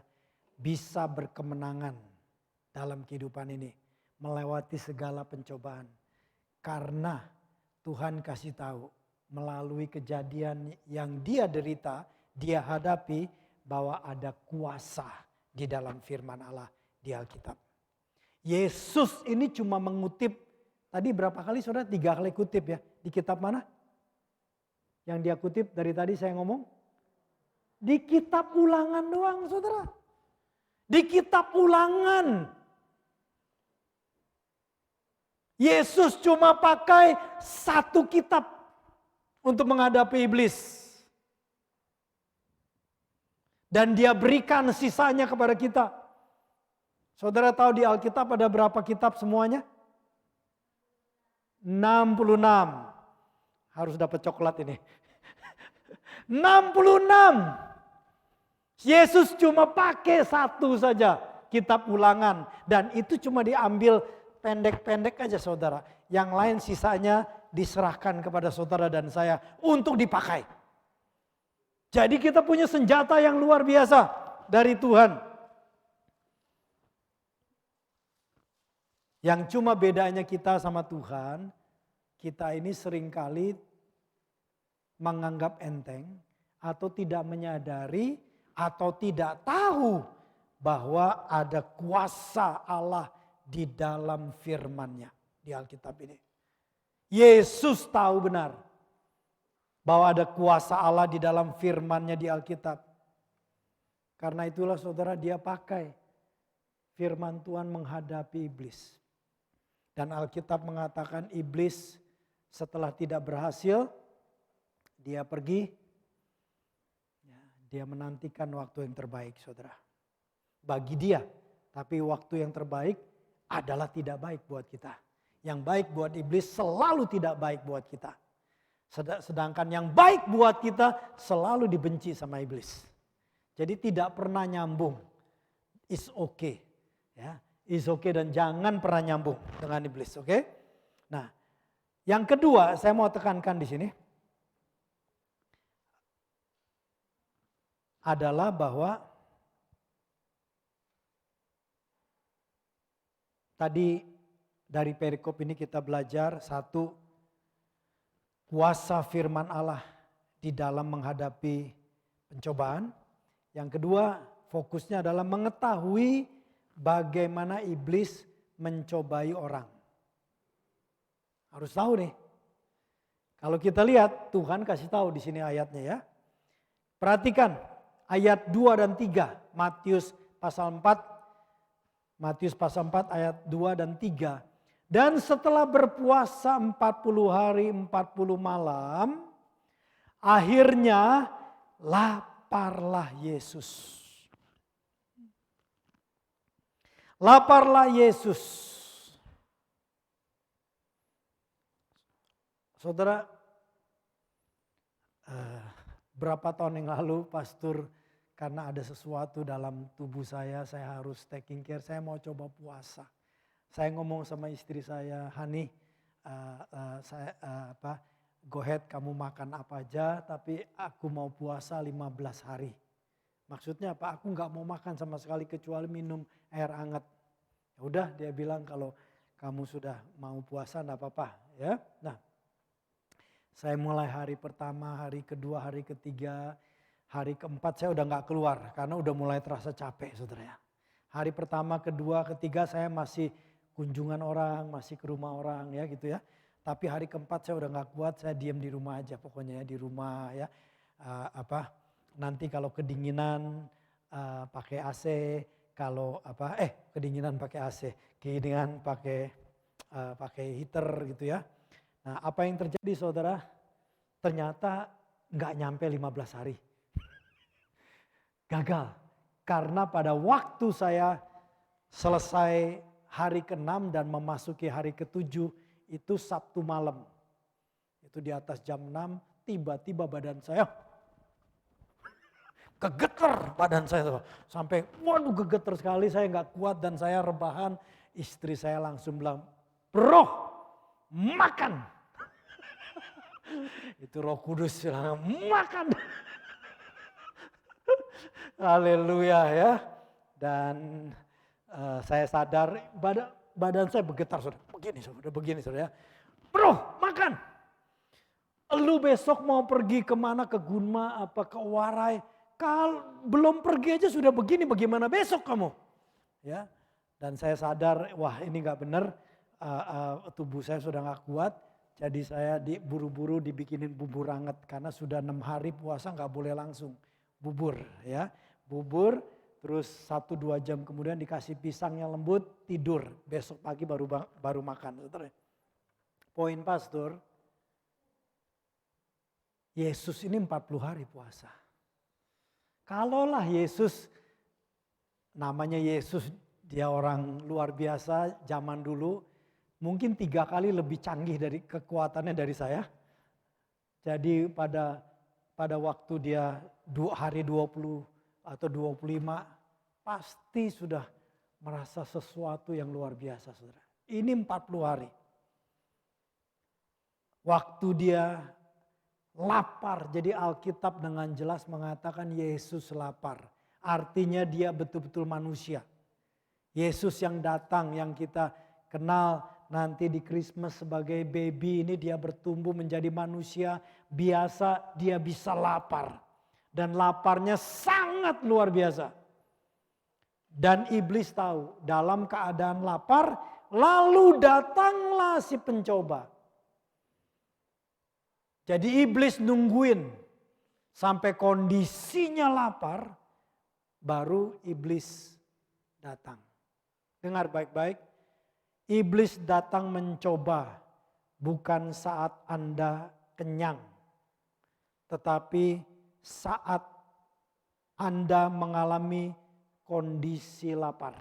bisa berkemenangan dalam kehidupan ini. Melewati segala pencobaan. Karena Tuhan kasih tahu melalui kejadian yang dia derita, dia hadapi bahwa ada kuasa di dalam firman Allah di Alkitab. Yesus ini cuma mengutip, tadi berapa kali saudara? 3 kali kutip ya. Di kitab mana? Yang dia kutip dari tadi saya ngomong? Di kitab Ulangan doang saudara. Di kitab Ulangan. Yesus cuma pakai 1 kitab untuk menghadapi iblis. Dan dia berikan sisanya kepada kita. Saudara tahu di Alkitab ada berapa kitab semuanya? 66. Harus dapat coklat ini. 66. Yesus cuma pakai 1 saja, kitab Ulangan. Dan itu cuma diambil pendek-pendek aja saudara. Yang lain sisanya diserahkan kepada saudara dan saya untuk dipakai. Jadi kita punya senjata yang luar biasa dari Tuhan. Yang cuma bedanya kita sama Tuhan, kita ini seringkali menganggap enteng atau tidak menyadari atau tidak tahu bahwa ada kuasa Allah di dalam firman-Nya di Alkitab ini. Yesus tahu benar bahwa ada kuasa Allah di dalam firman-Nya di Alkitab. Karena itulah saudara dia pakai firman Tuhan menghadapi iblis. Dan Alkitab mengatakan iblis setelah tidak berhasil, dia pergi, dia menantikan waktu yang terbaik saudara. Bagi dia, tapi waktu yang terbaik adalah tidak baik buat kita. Yang baik buat iblis selalu tidak baik buat kita. Sedangkan yang baik buat kita selalu dibenci sama iblis. Jadi tidak pernah nyambung. It's okay. Ya, it's okay dan jangan pernah nyambung dengan iblis, oke? Nah, yang kedua saya mau tekankan di sini adalah bahwa tadi dari perikop ini kita belajar 1, kuasa firman Allah di dalam menghadapi pencobaan. Yang kedua, fokusnya adalah mengetahui bagaimana iblis mencobai orang. Harus tahu nih. Kalau kita lihat Tuhan kasih tahu di sini ayatnya ya. Perhatikan ayat 2 dan 3 Matius pasal 4. Matius pasal 4 ayat 2 dan 3. Dan setelah berpuasa 40 hari 40 malam, akhirnya laparlah Yesus. Laparlah Yesus. Saudara, berapa tahun yang lalu pastor karena ada sesuatu dalam tubuh saya harus taking care, saya mau coba puasa. Saya ngomong sama istri saya, Hani, go ahead kamu makan apa aja, tapi aku mau puasa 15 hari. Maksudnya apa? Aku nggak mau makan sama sekali kecuali minum air hangat. Ya udah, dia bilang kalau kamu sudah mau puasa enggak apa-apa, ya. Nah, saya mulai hari pertama, hari kedua, hari ketiga, hari keempat saya udah nggak keluar karena udah mulai terasa capek, saudara ya. Hari pertama, kedua, ketiga saya masih kunjungan orang, masih ke rumah orang ya gitu ya. Tapi hari keempat saya udah nggak kuat, saya diam di rumah aja pokoknya ya, di rumah ya. Nanti kalau kedinginan pakai AC, kalau kedinginan pakai AC, kedinginan pakai heater gitu ya. Nah, apa yang terjadi saudara? Ternyata nggak nyampe 15 hari. Gagal. Karena pada waktu saya selesai hari ke-6 dan memasuki hari ke-7 itu Sabtu malam. Itu di atas jam 6 tiba-tiba badan saya kegetar badan saya. Sampai waduh kegetar sekali, saya nggak kuat dan saya rebahan. Istri saya langsung bilang, "Bro, makan." Itu Roh Kudus bilang, makan. Haleluya ya. Dan saya sadar badan saya bergetar, saudara. Begini saudara. Bro, makan. Lu besok mau pergi kemana, ke Gunma, apa ke Warai. Kalau belum pergi aja sudah begini, bagaimana besok kamu? Ya. Dan saya sadar, wah ini gak benar. Tubuh saya sudah gak kuat. Jadi saya buru-buru dibikinin bubur hangat. Karena sudah 6 hari puasa gak boleh langsung bubur. Ya, bubur. Terus 1-2 jam kemudian dikasih pisang yang lembut, tidur. Besok pagi baru makan. Poin pastor, Yesus ini 40 hari puasa. Kalaulah Yesus, namanya Yesus, dia orang luar biasa zaman dulu. Mungkin 3 kali lebih canggih dari kekuatannya dari saya. Jadi pada waktu dia hari 20 atau 25, pasti sudah merasa sesuatu yang luar biasa, saudara. Ini 40 hari. Waktu dia lapar, jadi Alkitab dengan jelas mengatakan Yesus lapar. Artinya dia betul-betul manusia. Yesus yang datang, yang kita kenal nanti di Christmas sebagai baby ini, dia bertumbuh menjadi manusia biasa, dia bisa lapar. Dan laparnya sangat luar biasa. Dan iblis tahu dalam keadaan lapar, lalu datanglah si pencoba. Jadi iblis nungguin sampai kondisinya lapar, baru iblis datang. Dengar baik-baik, iblis datang mencoba bukan saat Anda kenyang, tetapi saat Anda mengalami kondisi lapar.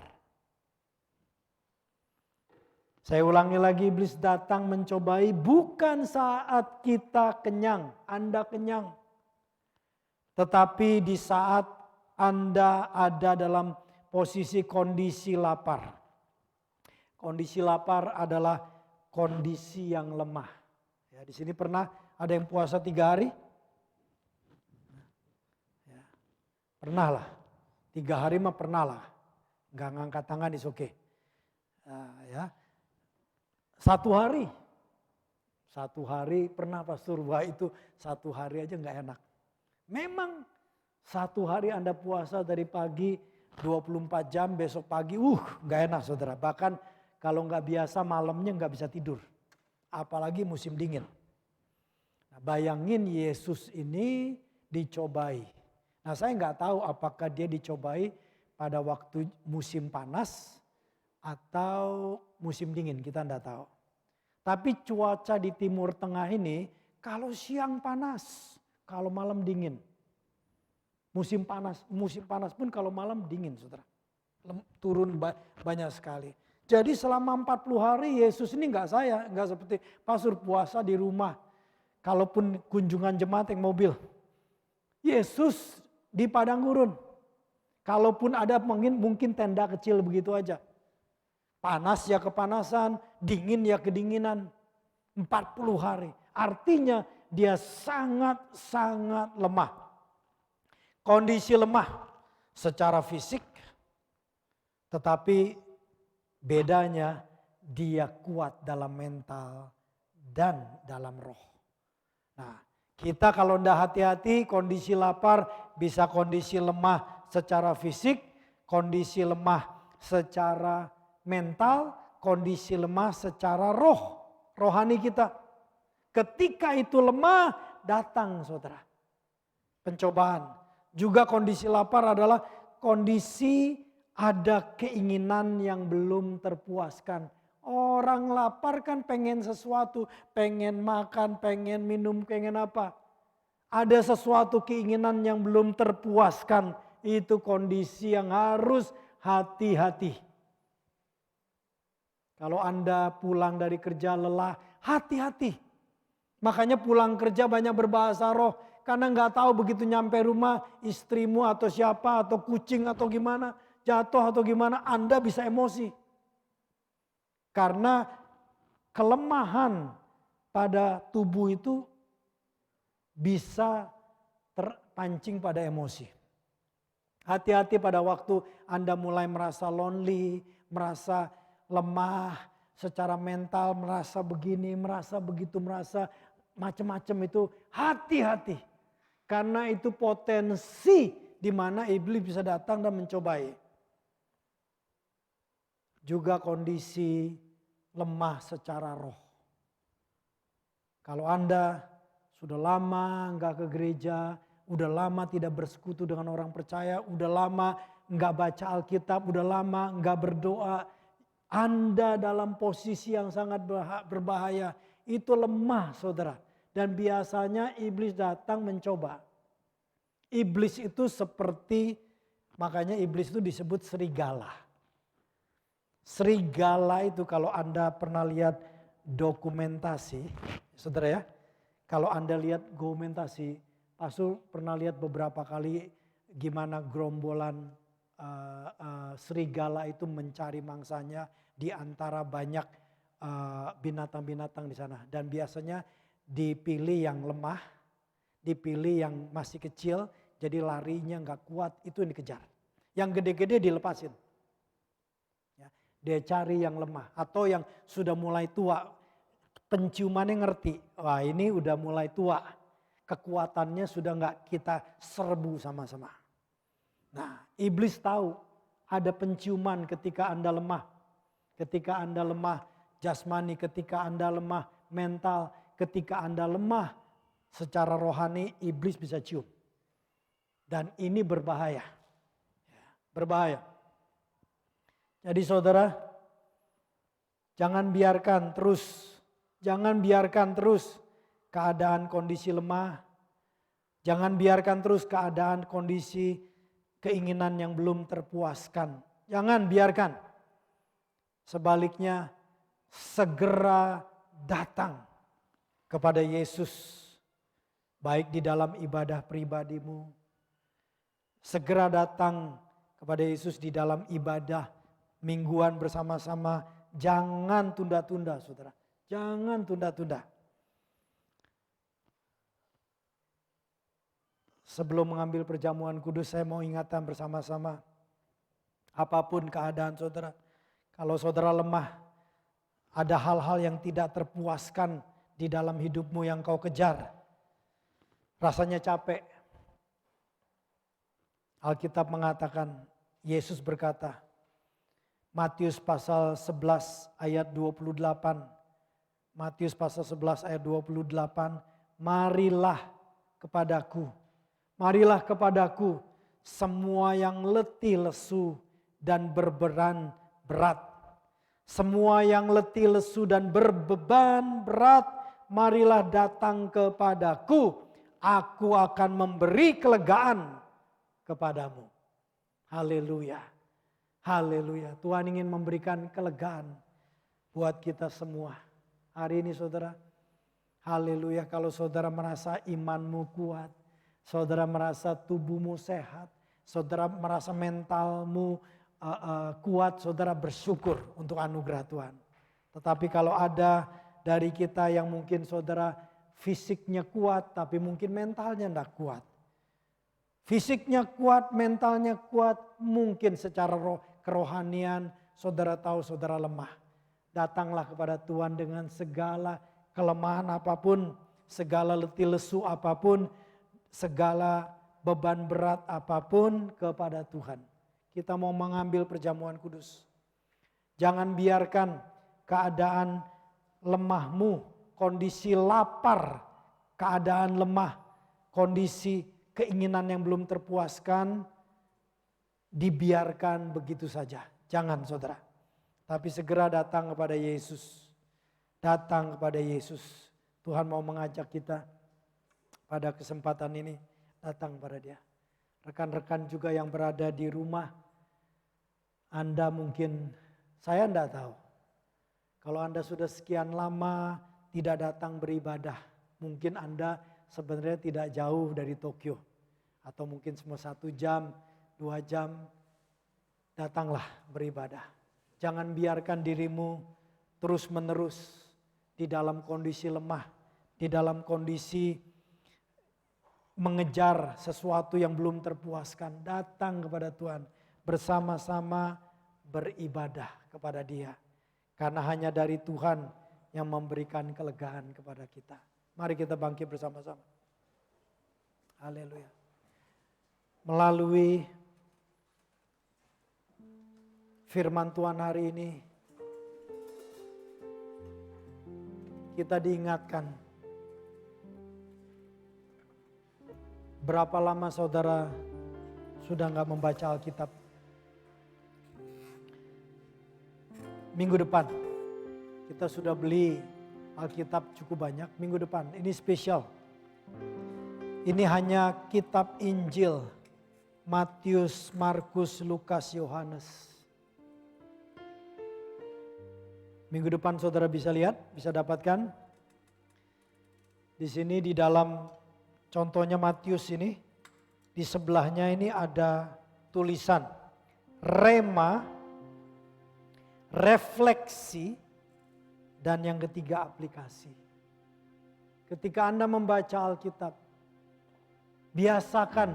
Saya ulangi lagi, iblis datang mencobai bukan saat kita kenyang, Anda kenyang. Tetapi di saat Anda ada dalam posisi kondisi lapar. Kondisi lapar adalah kondisi yang lemah. Ya, di sini pernah ada yang puasa 3 hari? Ya, pernah lah. 3 hari mah pernah lah. Enggak ngangkat tangan is oke. Ya. 1 hari. 1 hari pernah Pastor, wah itu 1 hari aja enggak enak. Memang 1 hari Anda puasa dari pagi 24 jam, besok pagi enggak enak saudara. Bahkan kalau enggak biasa malamnya enggak bisa tidur. Apalagi musim dingin. Nah, bayangin Yesus ini dicobai. Nah saya nggak tahu apakah dia dicobai pada waktu musim panas atau musim dingin, kita nggak tahu. Tapi cuaca di Timur Tengah ini kalau siang panas, kalau malam dingin. Musim panas pun kalau malam dingin saudara. Turun banyak sekali. Jadi selama 40 hari Yesus ini nggak seperti Pastor puasa di rumah. Kalaupun kunjungan jemaat yang mobil. Yesus di padang gurun. Kalaupun ada mungkin tenda kecil begitu aja. Panas ya kepanasan, dingin ya kedinginan. 40 hari. Artinya dia sangat-sangat lemah. Kondisi lemah secara fisik. Tetapi bedanya dia kuat dalam mental dan dalam roh. Nah, kita kalau tidak hati-hati kondisi lapar bisa kondisi lemah secara fisik, kondisi lemah secara mental, kondisi lemah secara rohani kita. Ketika itu lemah datang saudara pencobaan. Juga kondisi lapar adalah kondisi ada keinginan yang belum terpuaskan. Orang lapar kan pengen sesuatu, pengen makan, pengen minum, pengen apa. Ada sesuatu keinginan yang belum terpuaskan. Itu kondisi yang harus hati-hati. Kalau Anda pulang dari kerja lelah, hati-hati. Makanya pulang kerja banyak berbahasa roh. Karena nggak tahu begitu nyampe rumah istrimu atau siapa atau kucing atau gimana. Jatuh atau gimana Anda bisa emosi. Karena kelemahan pada tubuh itu bisa terpancing pada emosi. Hati-hati pada waktu Anda mulai merasa lonely, merasa lemah secara mental, merasa begini, merasa begitu, merasa macam-macam itu. Hati-hati. Karena itu potensi di mana iblis bisa datang dan mencobai. Juga kondisi lemah secara roh. Kalau Anda sudah lama enggak ke gereja, udah lama tidak bersekutu dengan orang percaya, udah lama enggak baca Alkitab, udah lama enggak berdoa, Anda dalam posisi yang sangat berbahaya. Itu lemah saudara. Dan biasanya iblis datang mencoba. Iblis itu seperti, makanya iblis itu disebut serigala. Serigala itu kalau Anda pernah lihat dokumentasi, saudara ya. Kalau Anda lihat dokumentasi, Pastor pernah lihat beberapa kali gimana gerombolan serigala itu mencari mangsanya di antara banyak binatang-binatang di sana. Dan biasanya dipilih yang lemah, dipilih yang masih kecil, jadi larinya nggak kuat, itu yang dikejar. Yang gede-gede dilepasin. Dia cari yang lemah atau yang sudah mulai tua, penciumannya ngerti, wah ini udah mulai tua, kekuatannya sudah nggak kita serbu sama-sama. Nah, iblis tahu ada penciuman ketika Anda lemah, ketika Anda lemah jasmani, ketika Anda lemah mental, ketika Anda lemah secara rohani, iblis bisa cium. Dan ini berbahaya, berbahaya. Jadi saudara, jangan biarkan terus keadaan kondisi lemah. Jangan biarkan terus keadaan kondisi keinginan yang belum terpuaskan. Jangan biarkan. Sebaliknya, segera datang kepada Yesus. Baik di dalam ibadah pribadimu. Segera datang kepada Yesus di dalam ibadah mingguan bersama-sama, jangan tunda-tunda saudara. Jangan tunda-tunda. Sebelum mengambil perjamuan kudus saya mau ingatkan bersama-sama. Apapun keadaan saudara. Kalau saudara lemah, ada hal-hal yang tidak terpuaskan di dalam hidupmu yang kau kejar. Rasanya capek. Alkitab mengatakan, Yesus berkata, Matius pasal 11 ayat 28. Matius pasal 11 ayat 28. Marilah kepadaku semua yang letih lesu dan berbeban berat. Semua yang letih lesu dan berbeban berat, marilah datang kepadaku. Aku akan memberi kelegaan kepadamu. Haleluya. Haleluya. Tuhan ingin memberikan kelegaan buat kita semua. Hari ini saudara, haleluya, kalau saudara merasa imanmu kuat, saudara merasa tubuhmu sehat, saudara merasa mentalmu kuat, saudara bersyukur untuk anugerah Tuhan. Tetapi kalau ada dari kita yang mungkin saudara fisiknya kuat tapi mungkin mentalnya tidak kuat. Fisiknya kuat, mentalnya kuat, mungkin secara kerohanian saudara tahu saudara lemah. Datanglah kepada Tuhan dengan segala kelemahan apapun, segala letih lesu apapun, segala beban berat apapun kepada Tuhan. Kita mau mengambil perjamuan kudus. Jangan biarkan keadaan lemahmu, kondisi lapar, keadaan lemah, kondisi keinginan yang belum terpuaskan dibiarkan begitu saja. Jangan saudara. Tapi segera datang kepada Yesus. Datang kepada Yesus. Tuhan mau mengajak kita pada kesempatan ini datang kepada Dia. Rekan-rekan juga yang berada di rumah. Anda mungkin, saya tidak tahu. Kalau Anda sudah sekian lama tidak datang beribadah. Mungkin Anda sebenarnya tidak jauh dari Tokyo. Atau mungkin cuma 1 jam, 2 jam, datanglah beribadah. Jangan biarkan dirimu terus-menerus di dalam kondisi lemah, di dalam kondisi mengejar sesuatu yang belum terpuaskan, datang kepada Tuhan, bersama-sama beribadah kepada Dia. Karena hanya dari Tuhan yang memberikan kelegaan kepada kita. Mari kita bangkit bersama-sama. Haleluya. Melalui firman Tuhan hari ini, kita diingatkan berapa lama saudara sudah gak membaca Alkitab. Minggu depan kita sudah beli Alkitab cukup banyak. Minggu depan ini spesial. Ini hanya kitab Injil Matius, Markus, Lukas, Yohanes. Minggu depan saudara bisa lihat, bisa dapatkan. Di sini di dalam contohnya Matius ini, di sebelahnya ini ada tulisan rema, refleksi, dan yang ketiga aplikasi. Ketika Anda membaca Alkitab, biasakan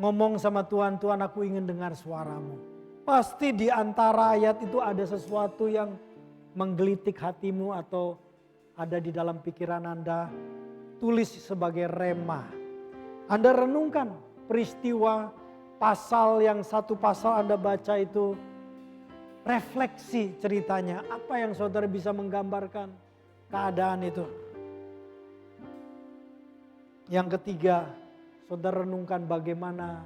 ngomong sama Tuhan, Tuhan aku ingin dengar suaramu. Pasti di antara ayat itu ada sesuatu yang menggelitik hatimu atau ada di dalam pikiran Anda. Tulis sebagai rema. Anda renungkan peristiwa pasal yang satu pasal Anda baca itu. Refleksi ceritanya. Apa yang saudara bisa menggambarkan keadaan itu. Yang ketiga, saudara renungkan bagaimana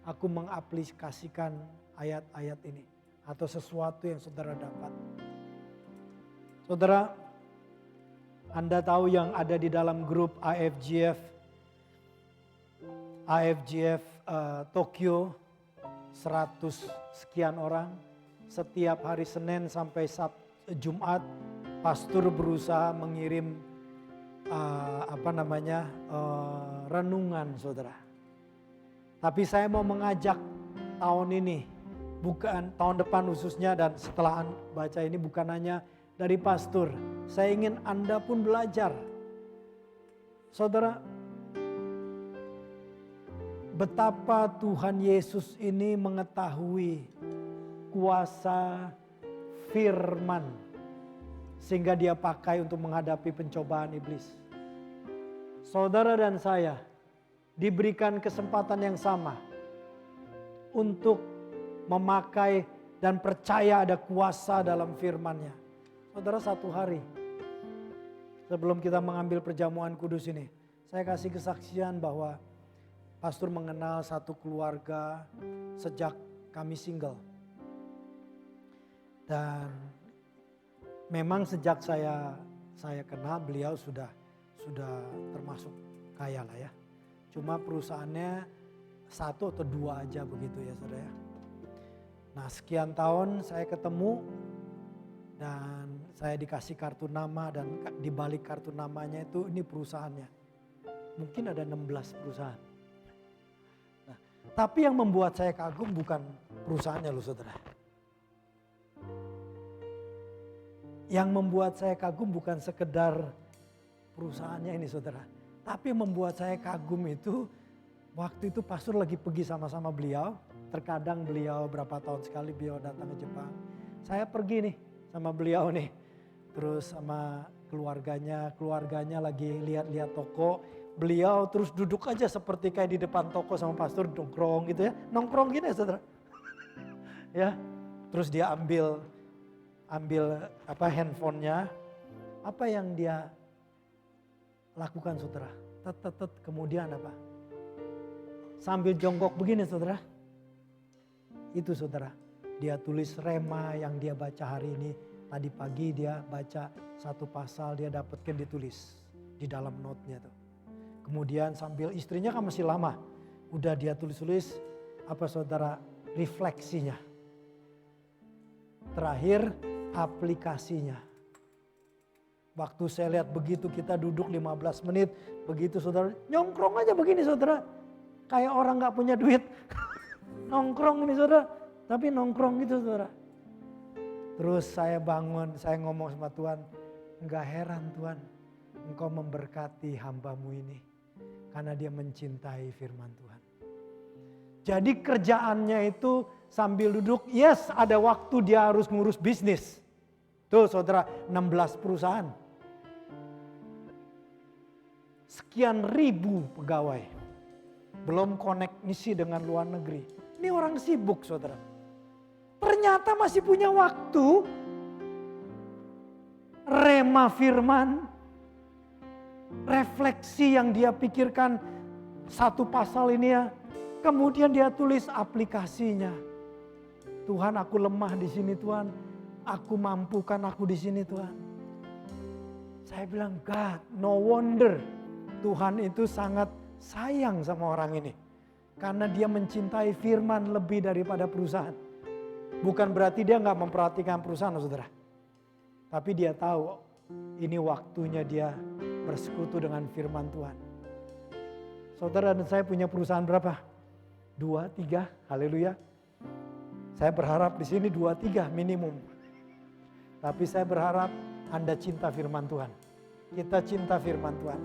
aku mengaplikasikan ayat-ayat ini. Atau sesuatu yang saudara dapat. Saudara, Anda tahu yang ada di dalam grup AFGF Tokyo 100 sekian orang. Setiap hari Senin sampai Jumat, pastor berusaha mengirim renungan saudara. Tapi saya mau mengajak tahun ini, bukan tahun depan khususnya dan setelah baca ini bukan hanya dari pastor. Saya ingin Anda pun belajar. Saudara, betapa Tuhan Yesus ini mengetahui kuasa firman sehingga dia pakai untuk menghadapi pencobaan iblis. Saudara dan saya diberikan kesempatan yang sama untuk memakai dan percaya ada kuasa dalam firman-Nya. Saudara, satu hari sebelum kita mengambil perjamuan kudus ini, saya kasih kesaksian bahwa pastor mengenal satu keluarga sejak kami single. Dan memang sejak saya kenal beliau sudah termasuk kaya lah ya. Cuma perusahaannya 1 atau 2 aja begitu ya saudara. Nah sekian tahun saya ketemu dan saya dikasih kartu nama dan di balik kartu namanya itu ini perusahaannya. Mungkin ada 16 perusahaan. Nah, tapi yang membuat saya kagum bukan perusahaannya loh saudara. Yang membuat saya kagum bukan sekedar perusahaannya ini saudara. Tapi yang membuat saya kagum itu waktu itu pastor lagi pergi sama-sama beliau. Terkadang beliau berapa tahun sekali beliau datang ke Jepang. Saya pergi nih sama beliau nih. Terus sama keluarganya lagi lihat-lihat toko. Beliau terus duduk aja seperti kayak di depan toko sama pastor nongkrong gitu ya. Nongkrong gini ya saudara. Ya, terus dia ambil handphonenya, apa yang dia lakukan saudara? Kemudian apa? Sambil jongkok begini saudara. Itu saudara, dia tulis rema yang dia baca hari ini. Tadi pagi dia baca satu pasal, dia dapatkan ditulis di dalam note-nya tuh. Kemudian sambil istrinya kan masih lama, udah dia tulis-tulis apa saudara, refleksinya. Terakhir aplikasinya. Waktu saya lihat begitu kita duduk 15 menit. Begitu saudara nyongkrong aja begini saudara. Kayak orang gak punya duit. Nongkrong ini saudara. Tapi nongkrong gitu saudara. Terus saya bangun, saya ngomong sama Tuhan. Gak heran Tuhan, Engkau memberkati hambamu ini. Karena dia mencintai firman Tuhan. Jadi kerjaannya itu sambil duduk, yes ada waktu dia harus ngurus bisnis. Tuh saudara, 16 perusahaan. Sekian ribu pegawai. Belum koneksi dengan luar negeri. Ini orang sibuk saudara. Ternyata masih punya waktu. Rema firman. Refleksi yang dia pikirkan satu pasal ini ya. Kemudian dia tulis aplikasinya. Tuhan aku lemah di sini Tuhan. Aku mampukan aku di sini Tuhan. Saya bilang God, no wonder Tuhan itu sangat sayang sama orang ini. Karena dia mencintai firman lebih daripada perusahaan. Bukan berarti dia gak memperhatikan perusahaan saudara. Tapi dia tahu ini waktunya dia bersekutu dengan firman Tuhan. Saudara dan saya punya perusahaan berapa? 2, 3, haleluya. Saya berharap di sini 2, 3 minimum. Tapi saya berharap Anda cinta firman Tuhan. Kita cinta firman Tuhan.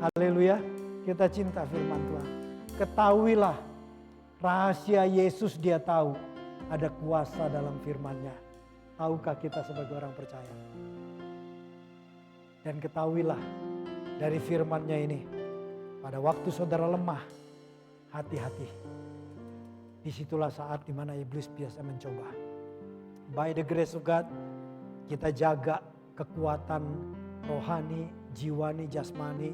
Haleluya, kita cinta firman Tuhan. Ketahuilah rahasia Yesus dia tahu. Ada kuasa dalam firman-Nya. Tahukah kita sebagai orang percaya? Dan ketahuilah dari firman-Nya ini. Pada waktu saudara lemah, hati-hati. Disitulah saat dimana iblis biasa mencoba. By the grace of God, kita jaga kekuatan rohani, jiwani, jasmani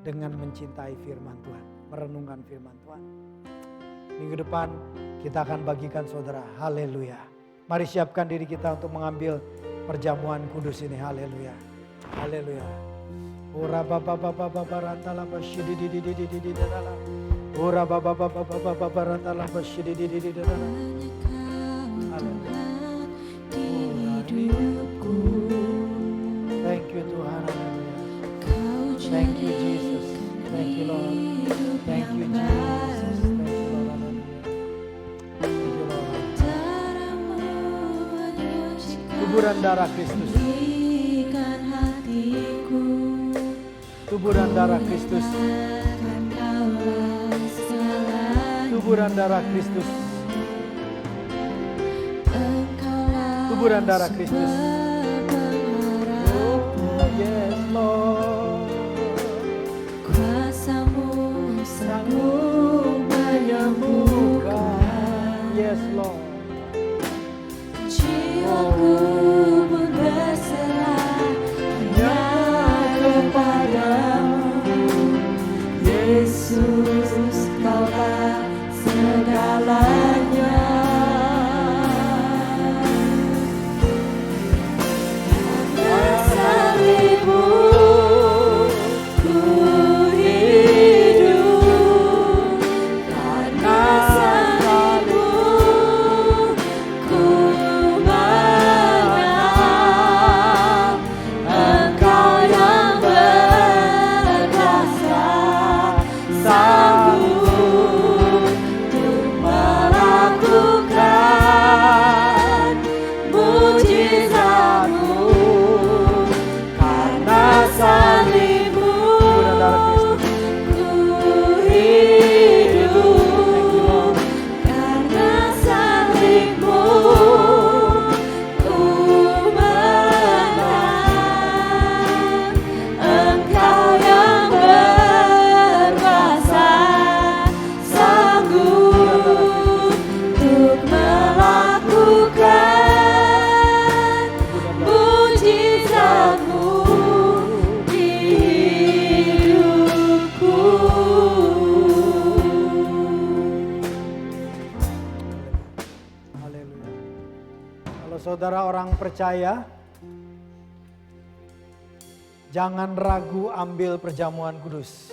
dengan mencintai firman Tuhan. Merenungkan firman Tuhan. Minggu depan kita akan bagikan saudara. Haleluya. Mari siapkan diri kita untuk mengambil perjamuan kudus ini. Haleluya. Haleluya. Ora baba baba baba rantala basyidi di di di di di di dalam. Ora baba baba baba baba rantala basyidi di di di dalam. Haleluya. Thank you Tuhan. Haleluya. Thank you Jesus. Thank you Lord. Thank you Jesus. Thank you Lord. Haleluya. Thank you Lord. Kuburan darah Kristus. Kuburan darah Kristus. Kuburan darah Kristus. Kuburan darah Kristus. Oh yes Lord. Kuasamu sanggup menyembuhkan. Yes Lord. Jiwaku pun berserah hanya kepadamu. Yesus, Kaulah segalanya. Karena salibmu ku hidup. Karena salibmu ku menang. Engkau yang berkuasa, sanggup untuk melakukan mujizat-Mu. Karena salibmu ku hidup. Karena salibmu ku menang. Engkau yang berkuasa, sanggup untuk melakukan mujizat-Mu di hidupku. Haleluya. Kalau saudara orang percaya, jangan ragu ambil perjamuan kudus.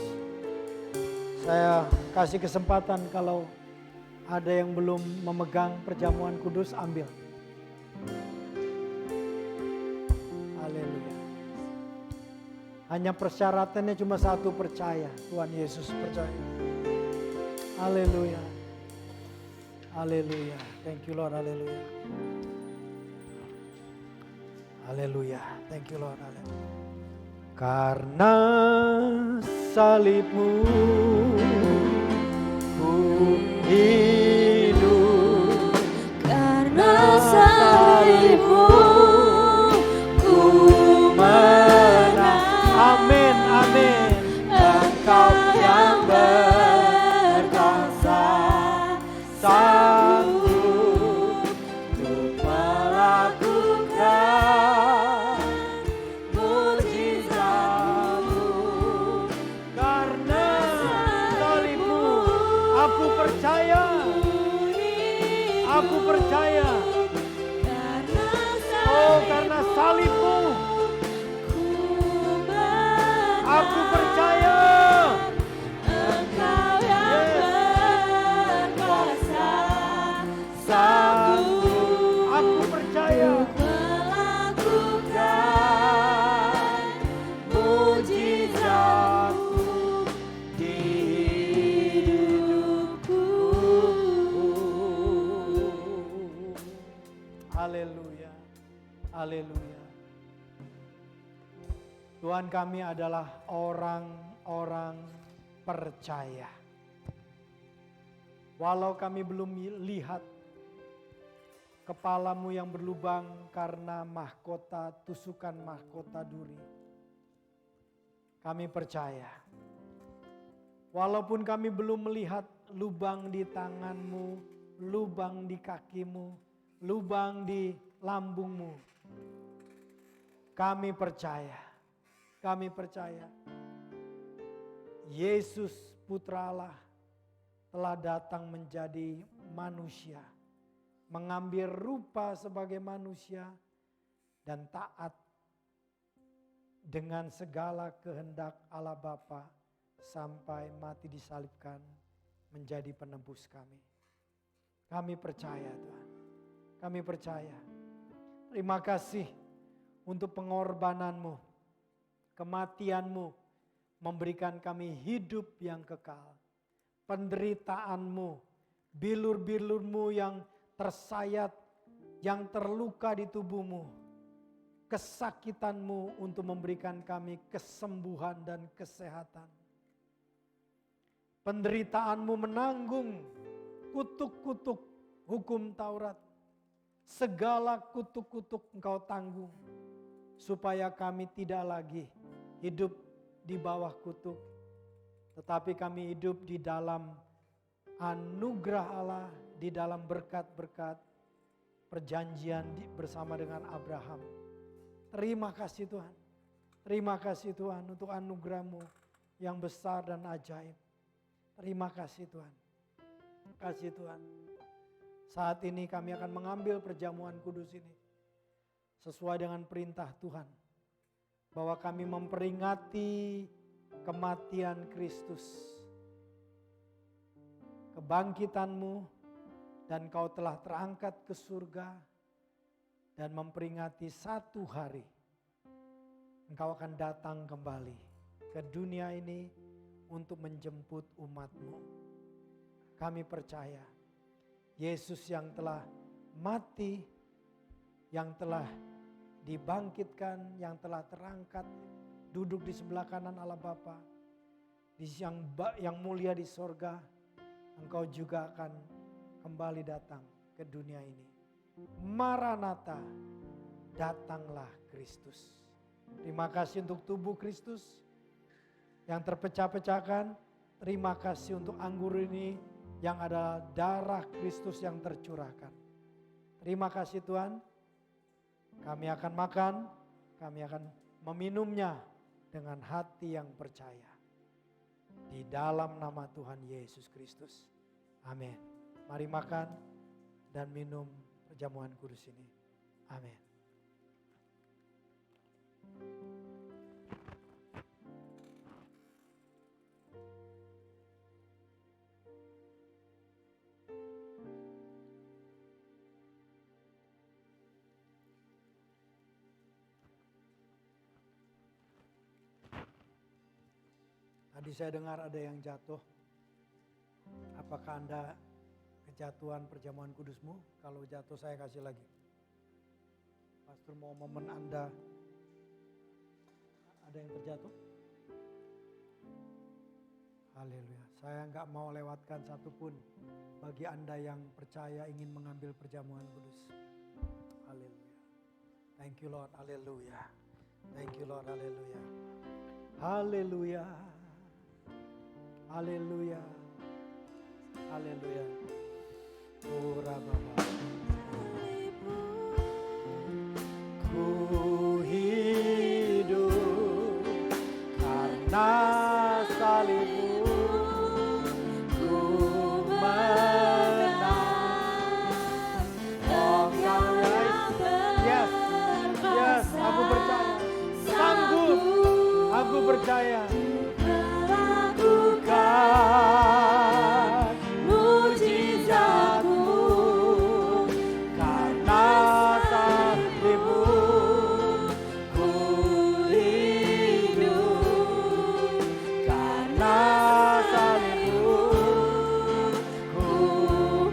Saya kasih kesempatan kalau ada yang belum memegang perjamuan kudus, ambil. Haleluya. Hanya persyaratannya cuma satu, percaya. Tuhan Yesus percaya. Haleluya. Haleluya. Thank you Lord. Haleluya. Haleluya. Thank you Lord. Haleluya. Karena salibmu ku hidup. Karena salibmu ku menang. Amin, amin. Engkau yang berkuasa, Sanggup untuk melakukan mujizatmu. Karena salibmu aku percaya, aku percaya. Oh, karena salibmu aku percaya. Engkau yang berkuasa, Sanggup, aku percaya. melakukan Mujizatmu di hidupku. Haleluya, haleluya. Tuhan, kami adalah orang-orang percaya. Walau kami belum lihat kepalamu yang berlubang karena mahkota, tusukan mahkota duri. Kami percaya. Walaupun kami belum melihat lubang di tanganmu, lubang di kakimu, lubang di lambungmu. Kami percaya. Kami percaya. Yesus Putra Allah telah datang menjadi manusia, mengambil rupa sebagai manusia dan taat dengan segala kehendak Allah Bapa sampai mati disalibkan menjadi penebus kami. Kami percaya Tuhan, kami percaya. Terima kasih untuk pengorbananmu, kematianmu memberikan kami hidup yang kekal. Penderitaanmu, bilur-bilurmu yang tersayat, yang terluka di tubuhmu, kesakitanmu untuk memberikan kami kesembuhan dan kesehatan. Penderitaanmu menanggung kutuk-kutuk hukum Taurat. Segala kutuk-kutuk Engkau tanggung, supaya kami tidak lagi hidup di bawah kutuk, tetapi kami hidup di dalam anugerah Allah, di dalam berkat-berkat perjanjian bersama dengan Abraham. Terima kasih Tuhan. Terima kasih Tuhan untuk anugerah-Mu yang besar dan ajaib. Terima kasih Tuhan. Terima kasih Tuhan. Saat ini kami akan mengambil perjamuan kudus ini sesuai dengan perintah Tuhan, bahwa kami memperingati kematian Kristus, kebangkitan-Mu, dan Kau telah terangkat ke surga, dan memperingati satu hari Engkau akan datang kembali ke dunia ini untuk menjemput umat-Mu. Kami percaya Yesus yang telah mati, yang telah dibangkitkan, yang telah terangkat, duduk di sebelah kanan Allah Bapa, yang mulia di sorga, Engkau juga akan kembali datang ke dunia ini. Maranatha, datanglah Kristus. Terima kasih untuk tubuh Kristus yang terpecah-pecahkan. Terima kasih untuk anggur ini yang adalah darah Kristus yang tercurahkan. Terima kasih Tuhan. Kami akan makan, kami akan meminumnya dengan hati yang percaya. Di dalam nama Tuhan Yesus Kristus. Amin. Mari makan dan minum perjamuan kudus ini. Amin. Tadi saya dengar ada yang jatuh. Apakah Anda kejatuhan perjamuan kudusmu? Kalau jatuh saya kasih lagi. Pastor mau momen Anda, ada yang terjatuh? Haleluya. Saya nggak mau lewatkan satupun bagi Anda yang percaya ingin mengambil perjamuan kudus. Haleluya. Thank you Lord. Haleluya. Thank you Lord. Haleluya. Haleluya. Haleluya. Haleluya. Ora Baba. Ku hidup karena salibmu, ku menang. Oh yes, yes, aku percaya, sanggup, aku percaya. Melakukan mujizatmu karena salibmu, ku hidup karena salibmu, ku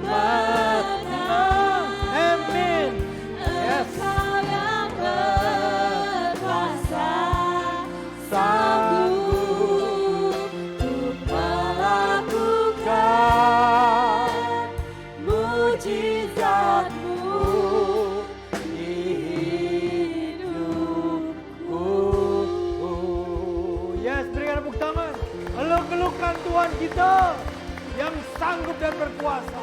menang. Amin. Yes. Engkau yang berkuasa, Sanggup untuk melakukan mujizatmu di hidupku. Yes, berikan tepuk tangan. Peluk-pelukan Tuhan kita yang sanggup dan berkuasa.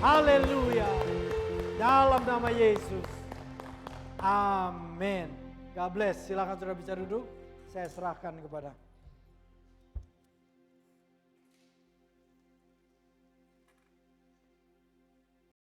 Haleluya. Dalam nama Yesus. Amin. God bless. Silakan saudara bisa duduk. Saya serahkan kepada